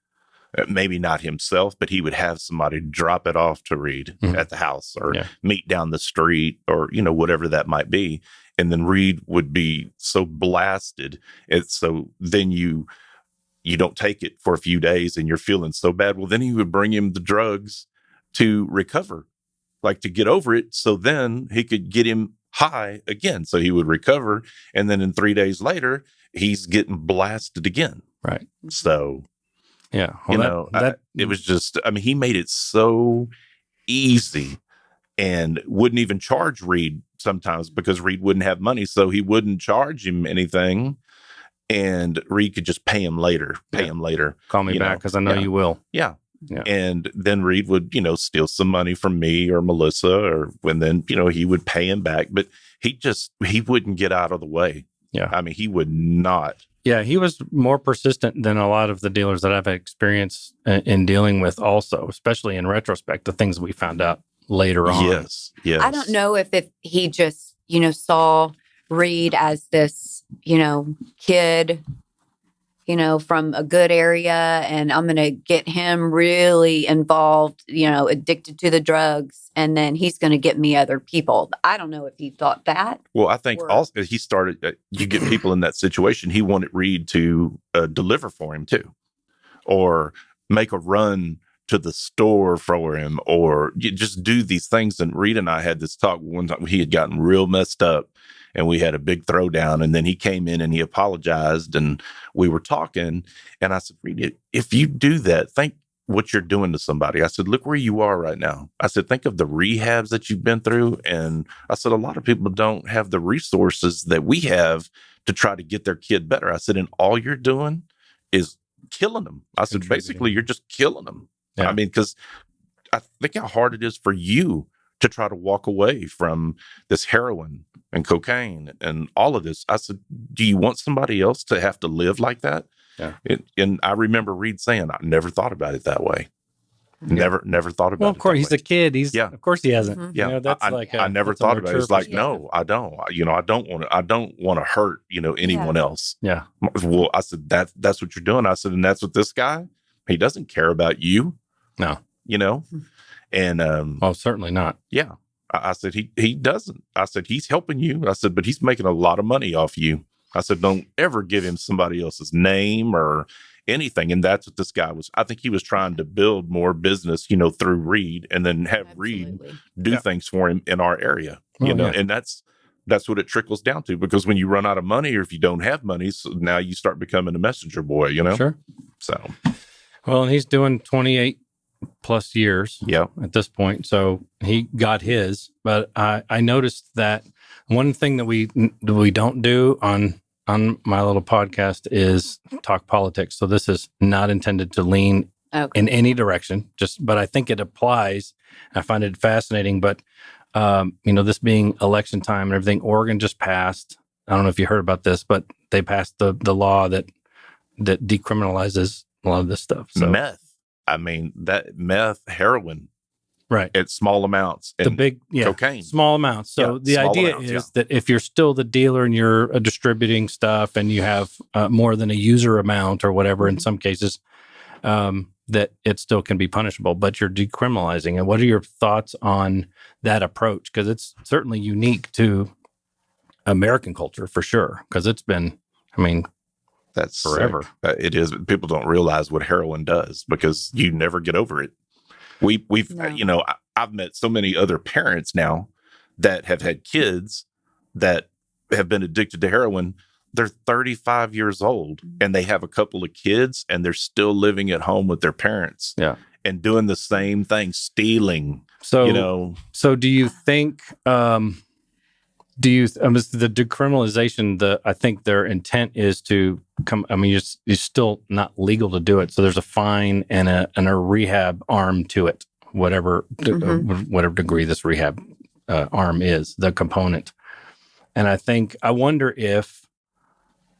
Maybe not himself, but he would have somebody drop it off to Reid at the house, or meet down the street, or, whatever that might be. And then Reid would be so blasted. And so then you don't take it for a few days and you're feeling so bad. Well, then he would bring him the drugs to recover, like to get over it. So then he could get him high again. So he would recover. And then in 3 days later, he's getting blasted again. Right. So... yeah. Well, it was just, he made it so easy, and wouldn't even charge Reid sometimes, because Reid wouldn't have money. So he wouldn't charge him anything, and Reid could just pay him later. Call me back, because I know you will. Yeah. And then Reid would, steal some money from me or Melissa, and then, he would pay him back, but he wouldn't get out of the way. Yeah. He would not. Yeah, he was more persistent than a lot of the dealers that I've had experience in dealing with also, especially in retrospect, the things we found out later on. Yes. I don't know if he just, saw Reid as this, kid, from a good area, and I'm going to get him really involved, addicted to the drugs, and then he's going to get me other people. I don't know if he thought that. Well, I think also he started, you get people in that situation, he wanted Reid to deliver for him too, or make a run to the store for him, or just do these things. And Reid and I had this talk one time. He had gotten real messed up, and we had a big throwdown, and then he came in and he apologized, and we were talking, and I said, Reid, if you do that, think what you're doing to somebody. I said, look where you are right now. I said, think of the rehabs that you've been through. And I said, a lot of people don't have the resources that we have to try to get their kid better. I said, and all you're doing is killing them. I said, basically, you're just killing them. Yeah. Because I think how hard it is for you to try to walk away from this heroin and cocaine and all of this. I said, do you want somebody else to have to live like that? Yeah. And I remember Reid saying, I never thought about it that way. Never thought about it. Well, of course, he's a kid. Of course he hasn't. Mhm. Yeah, I never thought about it. It's like, no, I don't. I don't want to hurt, anyone else. Yeah. Well, I said, that's what you're doing. I said, and that's what this guy, he doesn't care about you. No. And Oh, certainly not. yeah. I said, he doesn't. I said, he's helping you. I said, but he's making a lot of money off you. I said, don't ever give him somebody else's name or anything. And that's what this guy was. I think he was trying to build more business, through Reid, and then have Reid do things for him in our area, and that's what it trickles down to, because when you run out of money, or if you don't have money, so now you start becoming a messenger boy, Sure. So, well, and he's doing 28 plus years yeah, at this point. So he got his, but I noticed that one thing that we don't do on my little podcast is talk politics. So this is not intended to lean in any direction, but I think it applies. I find it fascinating, but this being election time and everything, Oregon just passed. I don't know if you heard about this, but they passed the law that decriminalizes a lot of this stuff. So meth. I mean, that meth, heroin, right, at small amounts, and the big cocaine, small amounts. So the idea is that if you're still the dealer and you're distributing stuff, and you have more than a user amount or whatever, in some cases, that it still can be punishable, but you're decriminalizing it. What are your thoughts on that approach? Because it's certainly unique to American culture for sure. Because it's been, that's forever. It is. People don't realize what heroin does, because you never get over it. We've I've met so many other parents now that have had kids that have been addicted to heroin. They're 35 years old and they have a couple of kids, and they're still living at home with their parents. Yeah. And doing the same thing, stealing. So, So do you think the decriminalization, I think their intent is to come, it's still not legal to do it. So there's a fine and a rehab arm to it, whatever degree this rehab arm is, the component. And I wonder if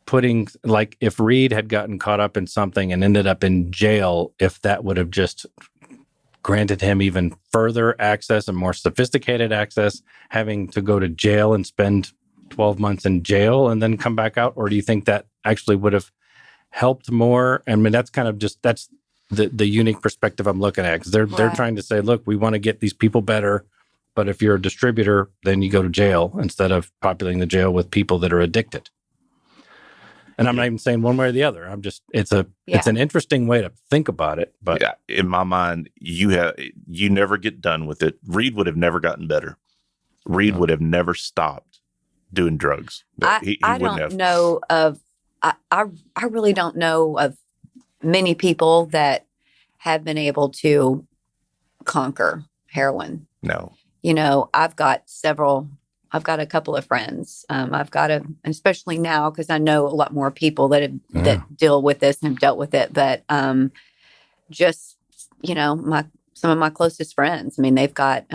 if Reid had gotten caught up in something and ended up in jail, if that would have just granted him even further access and more sophisticated access, having to go to jail and spend 12 months in jail and then come back out? Or do you think that actually would have helped more? That's kind of that's the unique perspective I'm looking at, because they're trying to say, look, we want to get these people better, but if you're a distributor, then you go to jail instead of populating the jail with people that are addicted. And I'm not even saying one way or the other. It's an interesting way to think about it. But in my mind, you never get done with it. Reid would have never gotten better. Reid would have never stopped doing drugs. He wouldn't have. I really don't know of many people that have been able to conquer heroin. No. I've got a couple of friends. Especially now, because I know a lot more people that deal with this and have dealt with it. But some of my closest friends, they've got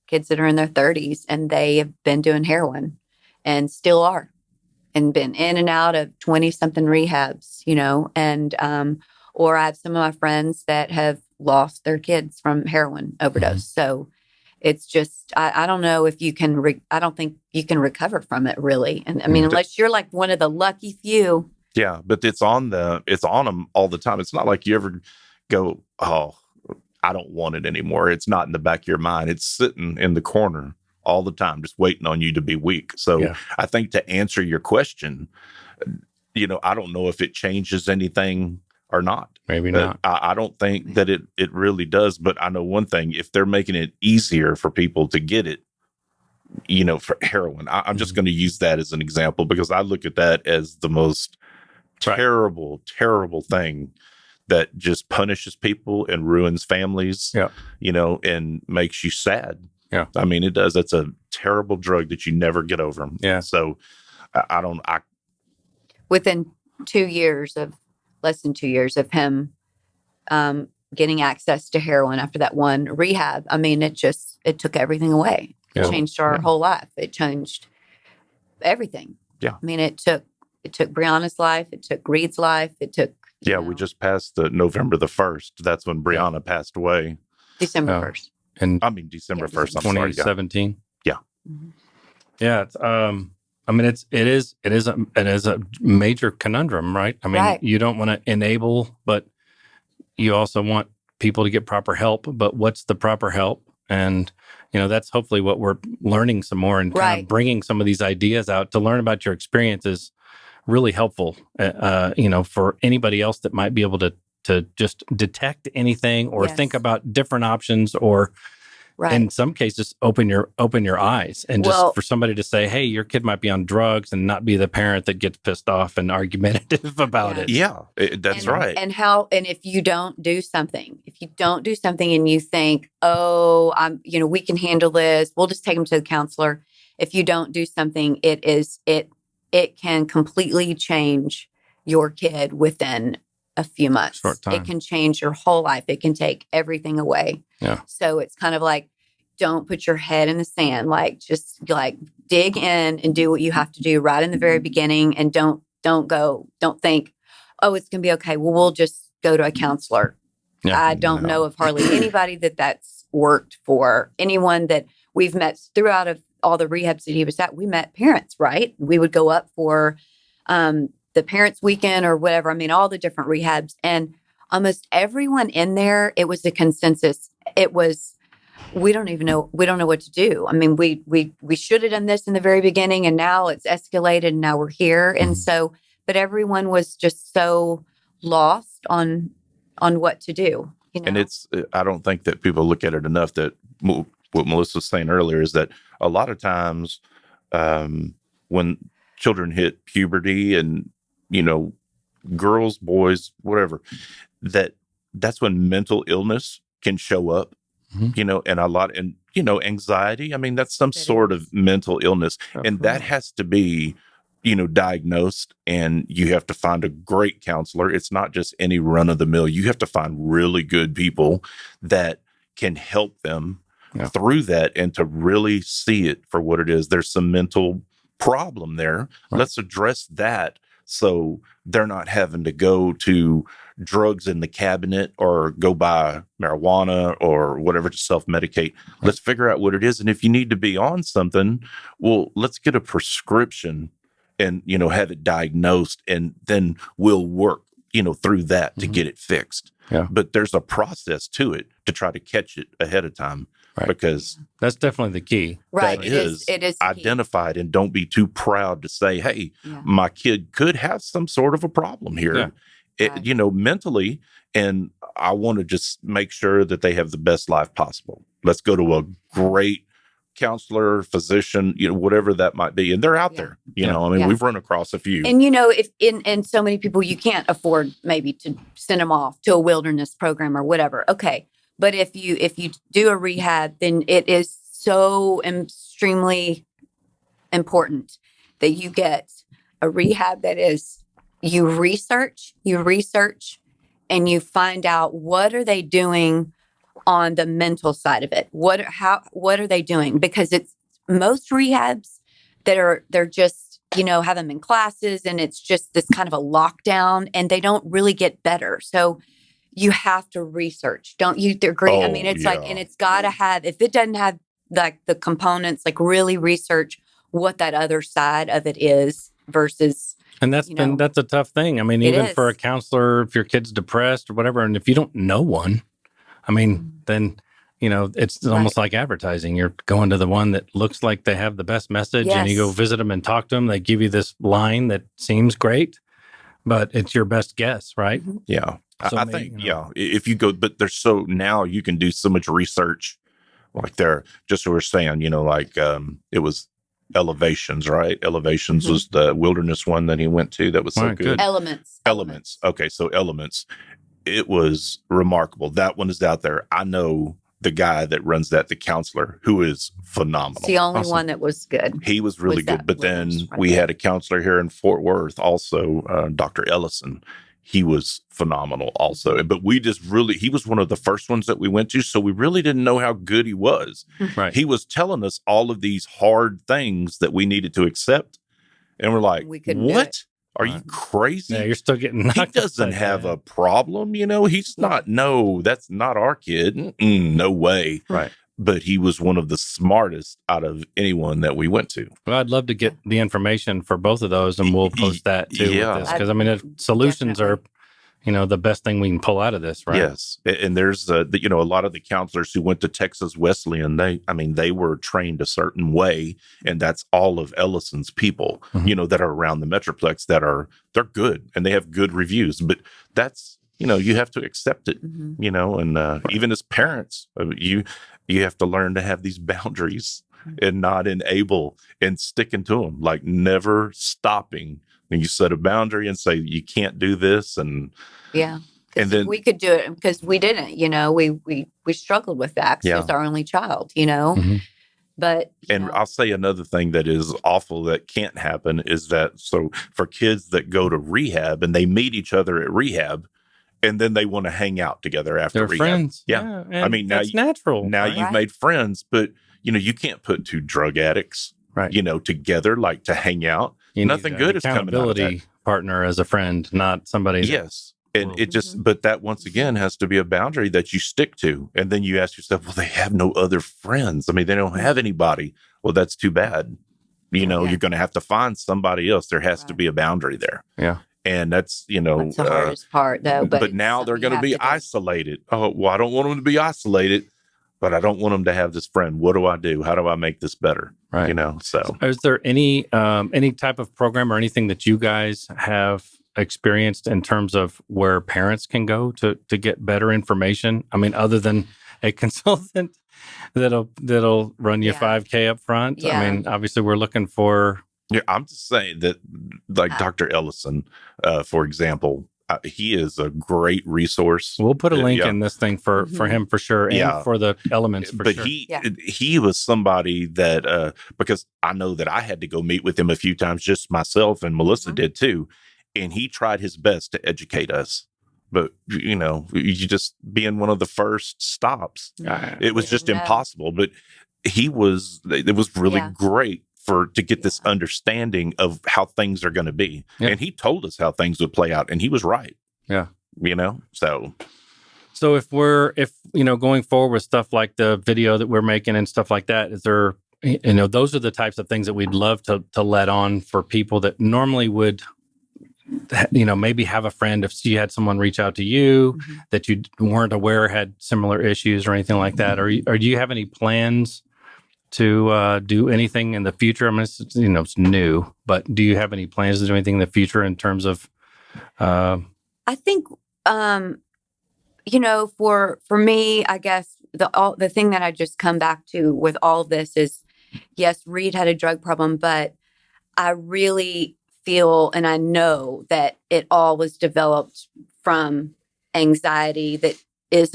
kids that are in their 30s, and they have been doing heroin and still are, and been in and out of 20-something rehabs, or I have some of my friends that have lost their kids from heroin overdose. So it's just, I don't know if you can, I don't think you can recover from it really. And unless you're like one of the lucky few. Yeah, but it's on them all the time. It's not like you ever go, oh, I don't want it anymore. It's not in the back of your mind. It's sitting in the corner all the time, just waiting on you to be weak. So I think, to answer your question, I don't know if it changes anything or not. Maybe not. I don't think that it really does. But I know one thing: if they're making it easier for people to get it, for heroin, I'm just going to use that as an example, because I look at that as the most terrible, terrible thing that just punishes people and ruins families, and makes you sad. Yeah. It does. That's a terrible drug that you never get over. Yeah. So within less than 2 years of him getting access to heroin after that one rehab, it took everything away. It changed our whole life. It changed everything. Yeah. I mean, it took Brianna's life. It took Reid's life. It took, Yeah, we just passed the November the 1st. That's when Brianna passed away. December Oh. 1st. And I mean, December Yeah, 1st. I'm sorry. Yeah. 2017. Yeah. Mhm. Yeah. It's, I mean, it is a major conundrum, right? I mean, Right. you don't want to enable, but you also want people to get proper help. But what's the proper help? And that's hopefully what we're learning some more, and kind Right. of bringing some of these ideas out to learn about your experiences. Really helpful, for anybody else that might be able to just detect anything or Yes. think about different options, or Right. in some cases open your eyes, and just Well- for somebody to say, hey, your kid might be on drugs, and not be the parent that gets pissed off and argumentative about it. Yeah, that's right. And if you don't do something, and you think, oh, we can handle this, we'll just take them to the counselor. If you don't do something, it can completely change your kid within a few months. Short time. It can change your whole life. It can take everything away. Yeah. So it's kind of like, don't put your head in the sand. Like, just dig in and do what you have to do right in the very beginning. And don't think, oh, it's going to be okay. Well, we'll just go to a counselor. Yeah. I don't know of hardly anybody that's worked for. Anyone that we've met throughout of all the rehabs that he was at, we met parents, right? We would go up for the parents' weekend or whatever. I mean, all the different rehabs, and almost everyone in there, it was a consensus. It was, we don't know what to do. I mean, we should have done this in the very beginning, and now it's escalated, and now we're here. And so, but everyone was just so lost on what to do. And I don't think that people look at it enough, that what Melissa was saying earlier is that a lot of times when children hit puberty, and, girls, boys, whatever, that's when mental illness can show up, and anxiety. I mean, that's some sort of mental illness. And that has to be, diagnosed, and you have to find a great counselor. It's not just any run of the mill. You have to find really good people that can help them through that, and to really see it for what it is. There's some mental problem there. Right. Let's address that, so they're not having to go to drugs in the cabinet or go buy marijuana or whatever to self-medicate. Right. Let's figure out what it is. And if you need to be on something, well, let's get a prescription and, have it diagnosed, and then we'll work, through that to get it fixed. Yeah. But there's a process to it to try to catch it ahead of time. Right. Because that's definitely the key. Right. That it is identified, and don't be too proud to say, hey, my kid could have some sort of a problem here, mentally, and I want to just make sure that they have the best life possible. Let's go to a great counselor, physician, whatever that might be. And they're out there, we've run across a few. And, if in so many people, you can't afford maybe to send them off to a wilderness program or whatever. Okay. But if you do a rehab, then it is so extremely important that you get a rehab that is, you research, and you find out what are they doing on the mental side of it. What are they doing? Because it's most rehabs they're just, have them in classes, and it's just this kind of a lockdown, and they don't really get better. So you have to research. Don't you agree? Oh, I mean, it's like, and it's got to have, if it doesn't have like the components, like really research what that other side of it is versus. And that's a tough thing. I mean, even for a counselor, if your kid's depressed or whatever, and if you don't know one, I mean, then, it's almost like advertising. You're going to the one that looks like they have the best message, and you go visit them and talk to them. They give you this line that seems great, but it's your best guess, right? Mm-hmm. Yeah. So I think, if you go, but now you can do so much research, like just what we're saying, it was Elevations, right? Elevations was the wilderness one that he went to that was so good. Elements. Okay. So Elements, it was remarkable. That one is out there. I know the guy that runs that, the counselor, who is phenomenal. It's the only one that was good. He was really good. But then we had a counselor here in Fort Worth also, Dr. Ellison. He was phenomenal also. But he was one of the first ones that we went to. So we really didn't know how good he was. Right. He was telling us all of these hard things that we needed to accept. And we're like, We couldn't do what? Are you Right. crazy? Yeah, you're still getting He knocked doesn't upside have the a problem, he's not, no, that's not our kid. No way. Right. But he was one of the smartest out of anyone that we went to. Well, I'd love to get the information for both of those, and we'll post that too Yeah. with this, because I mean, solutions are, the best thing we can pull out of this, right? Yes. And there's, a lot of the counselors who went to Texas Wesleyan, they were trained a certain way. And that's all of Ellison's people, that are around the Metroplex they're good and they have good reviews. But that's, you have to accept it, and even as parents, you have to learn to have these boundaries and not enable and sticking to them, like never stopping. And you set a boundary and say, you can't do this. And Yeah. And then we could do it because we didn't, we struggled with that because it was our only child, but, I'll say another thing that is awful that can't happen is that, so for kids that go to rehab and they meet each other at rehab and then they want to hang out together after They're rehab. friends. Yeah. And I mean, that's natural. Now right? you've made friends, but you can't put two drug addicts, right, together, like to hang out. Nothing good is coming out of that. Accountability partner as a friend, not somebody. Yes. And it just, but that once again has to be a boundary that you stick to. And then you ask yourself, well, they have no other friends. I mean, they don't have anybody. Well, that's too bad. You're going to have to find somebody else. There has to be a boundary there. Yeah. And that's, that's the hardest part though. But now they're going to be isolated. Oh, well, I don't want them to be isolated, but I don't want them to have this friend. What do I do? How do I make this better? Right. So is there any type of program or anything that you guys have experienced in terms of where parents can go to get better information? I mean, other than a consultant that'll run you $5,000 up front. Yeah. I mean, obviously we're looking for. Yeah, I'm just saying that, like Dr. Ellison, for example, he is a great resource. We'll put a link in this thing for him for sure, and for the elements for but sure. He was somebody that, because I know that I had to go meet with him a few times, just myself, and Melissa did too. And he tried his best to educate us. But, you just being one of the first stops, it was just impossible. But it was really great to get this understanding of how things are going to be. Yeah. And he told us how things would play out, and he was right. Yeah. So if going forward with stuff like the video that we're making and stuff like that, is there, those are the types of things that we'd love to let on for people that normally would, maybe have a friend, if you had someone reach out to you that you weren't aware had similar issues or anything like that, or do you have any plans to do anything in the future? I mean, it's new, but do you have any plans to do anything in the future in terms of? I think, for me, I guess the thing that I just come back to with all of this is, yes, Reid had a drug problem, but I really feel and I know that it all was developed from anxiety that is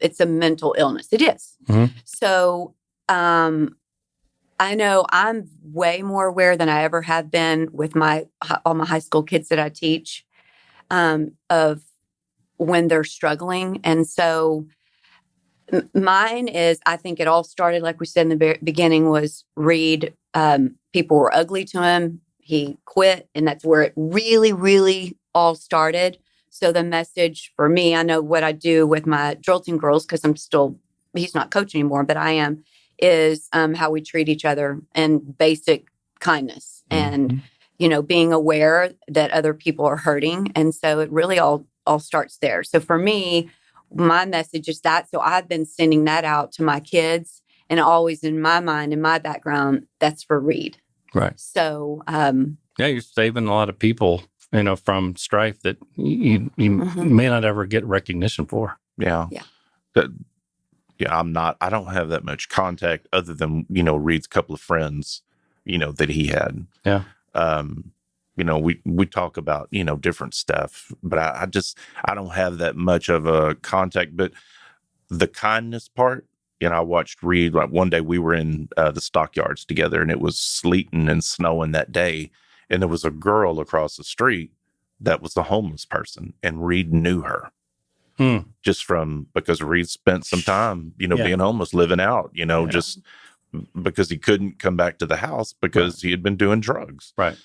it's a mental illness. It is. Mm-hmm. So I know I'm way more aware than I ever have been with all my high school kids that I teach of when they're struggling. And so mine is, I think it all started, like we said in the beginning, was Reid. People were ugly to him. He quit, and that's where it really, really all started. So the message for me, I know what I do with my Jolting girls, because he's not coach anymore, but I am, is how we treat each other and basic kindness and, being aware that other people are hurting. And so it really all starts there. So for me, my message is that. So I've been sending that out to my kids, and always in my mind, in my background, that's for Reid. Right. So, you're saving a lot of people, from strife that you may not ever get recognition for. Yeah. Yeah. I don't have that much contact other than, Reid's couple of friends, that he had. Yeah. We talk about, different stuff, but I don't have that much of a contact. But the kindness part, I watched Reid, like one day we were in the stockyards together, and it was sleeting and snowing that day. And there was a girl across the street that was a homeless person, and Reid knew her just because Reid spent some time, being homeless, living out, just because he couldn't come back to the house because he had been doing drugs. Right.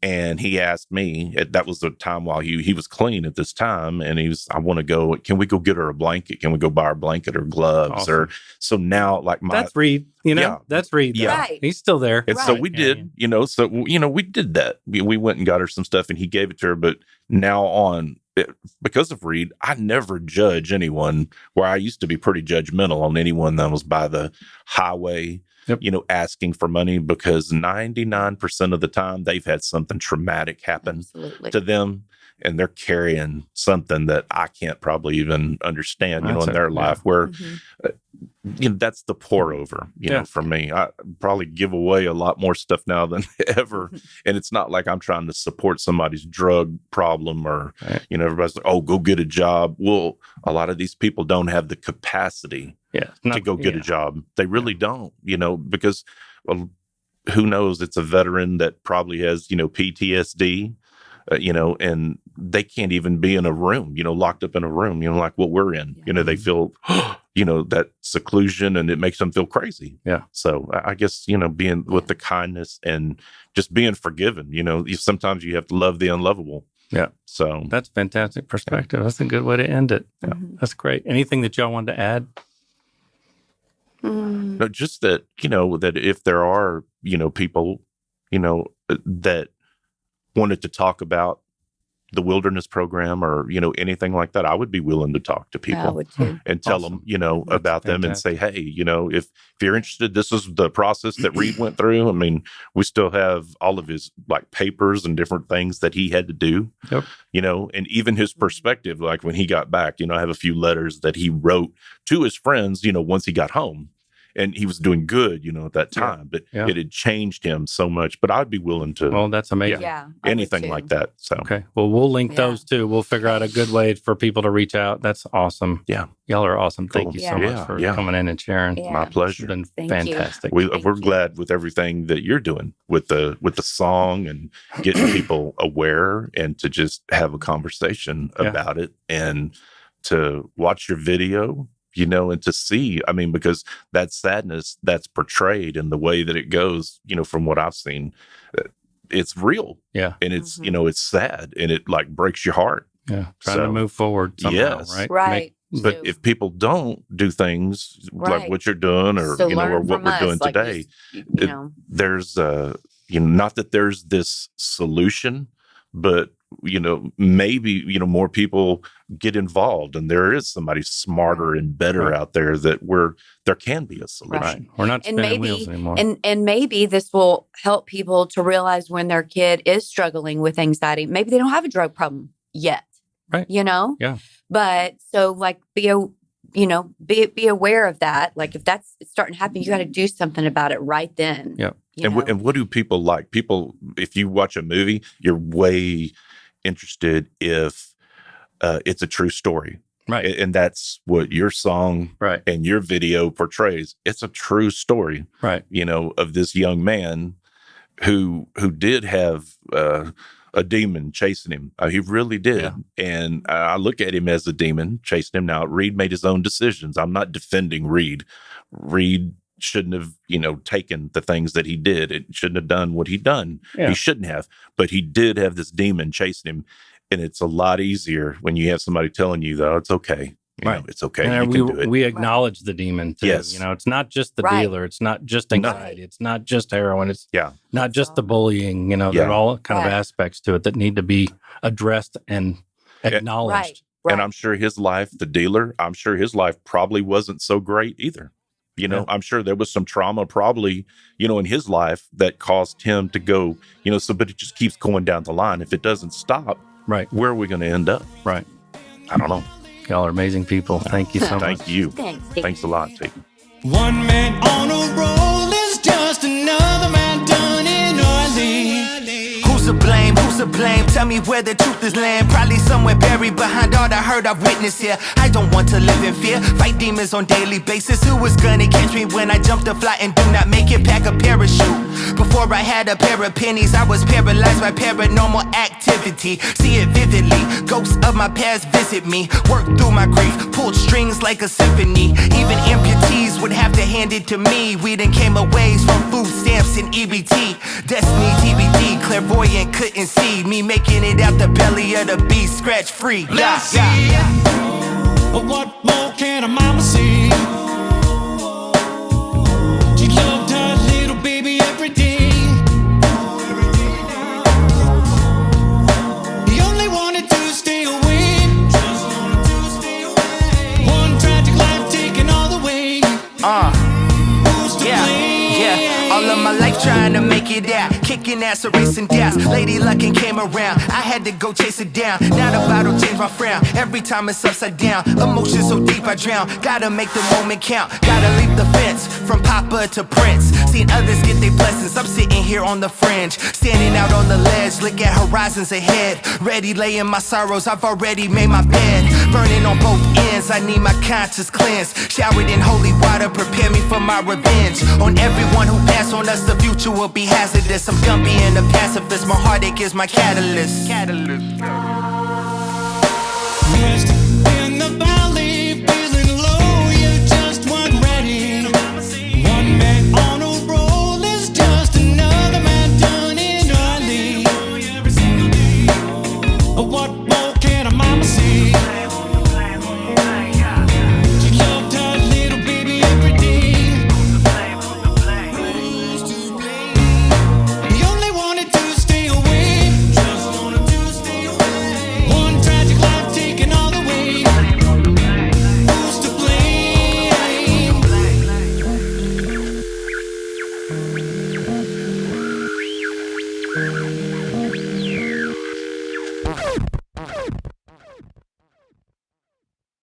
And he asked me, that was the time while he was clean at this time. And he was, I want to go, can we go get her a blanket? Can we go buy her a blanket or gloves? Awesome. Or so now like That's Reid, that's Reid. Yeah. Right. He's still there. And so we did, we did that. We went and got her some stuff and he gave it to her. But now on, because of Reid, I never judge anyone, where I used to be pretty judgmental on anyone that was by the highway, asking for money, because 99% of the time they've had something traumatic happen to them. And they're carrying something that I can't probably even understand, in their life, where, that's the pour over, for me. I probably give away a lot more stuff now than ever. And it's not like I'm trying to support somebody's drug problem or, everybody's like, oh, go get a job. Well, a lot of these people don't have the capacity to go get a job. They really don't, because, well, who knows? It's a veteran that probably has, PTSD. And they can't even be in a room, locked up in a room, like what we're in. They feel, that seclusion, and it makes them feel crazy. Yeah. So I guess, being with the kindness and just being forgiven, sometimes you have to love the unlovable. Yeah. So that's fantastic perspective. That's a good way to end it. Yeah. That's great. Anything that y'all wanted to add? No, just that, that if there are, people, that wanted to talk about the wilderness program or, anything like that, I would be willing to talk to people. I would too. And tell them, about them and say, hey, if you're interested, this is the process that Reid went through. I mean, we still have all of his like papers and different things that he had to do, and even his perspective, like when he got back, I have a few letters that he wrote to his friends, once he got home. And he was doing good, at that time, but it had changed him so much. But I'd be willing to. Well, that's amazing. Anything like that. So okay. Well, we'll link those too. We'll figure out a good way for people to reach out. That's awesome. Yeah. Y'all are awesome. Thank you so much for coming in and sharing. Yeah. My pleasure. It's been fantastic. We're glad with everything that you're doing with the song and getting people aware and to just have a conversation about it and to watch your video. And to see, because that sadness that's portrayed in the way that it goes, from what I've seen, it's real. Yeah. And it's, it's sad and it like breaks your heart. Yeah. Trying to move forward somehow, right? Right. But if people don't do things like what you're doing or, or what we're doing today, there's, not that there's this solution, but maybe, more people get involved and there is somebody smarter and better out there that there can be a solution. Right. We're not spinning wheels anymore. And maybe this will help people to realize when their kid is struggling with anxiety, maybe they don't have a drug problem yet. Right. Yeah. But so like be aware of that. Like if that's starting to happen, you got to do something about it right then. Yeah. And what do people like? People, if you watch a movie, you're way interested if it's a true story. Right. And that's what your song and your video portrays. It's a true story, right? Of this young man who did have a demon chasing him. He really did. Yeah. And I look at him as a demon chasing him. Now, Reid made his own decisions. I'm not defending Reid. Reid shouldn't have, taken the things that he did. It shouldn't have done what he done. Yeah. He shouldn't have. But he did have this demon chasing him. And it's a lot easier when you have somebody telling you, though, it's okay. It's okay. And you can do it. We acknowledge the demon, too. Yes. It's not just the dealer. It's not just anxiety. It's not just heroin. It's not just the bullying. There are all kind of aspects to it that need to be addressed and acknowledged. Right. And I'm sure his life, the dealer, I'm sure his life probably wasn't so great either. I'm sure there was some trauma probably, in his life that caused him to go, but it just keeps going down the line. If it doesn't stop, where are we going to end up? Right. I don't know. Y'all are amazing people. Thank you so much. Thank you. Thanks a lot, Tate. One man on a roll is just another man done in oily. Who's to blame? Who's to blame? Tell me where the truth is laying. Probably somewhere buried behind all the hurt I've witnessed here. I don't want to live in fear. Fight demons on daily basis. Who is gonna catch me when I jump the fly and do not make it? Pack a parachute. Before I had a pair of pennies, I was paralyzed by paranormal activity. See it vividly. Ghosts of my past visit me. Work through my grief. Pulled strings like a symphony. Even amputees would have to hand it to me. We done came a ways from food stamps and EBT. Destiny TBD, clairvoyant couldn't see me making it out the belly of the beast, scratch free. Let's see. What more can a mama see? She loved her little baby every day. He only wanted to stay away. One tragic life taken all the way. Who's to blame? All of my life trying to make it out, kicking ass, erasing doubts. Lady luck and came around, I had to go chase it down. Now the bottle changed my frown, every time it's upside down. Emotions so deep I drown, gotta make the moment count. Gotta leap the fence, from Papa to Prince. Seen others get their blessings, I'm sitting here on the fringe. Standing out on the ledge, look at horizons ahead. Ready laying my sorrows, I've already made my bed. Burning on both ends, I need my conscience cleansed. Showered in holy water, prepare me for my revenge. On everyone who passed on us, the future will be hazardous. I'm Gumby and a pacifist, my heartache is my catalyst.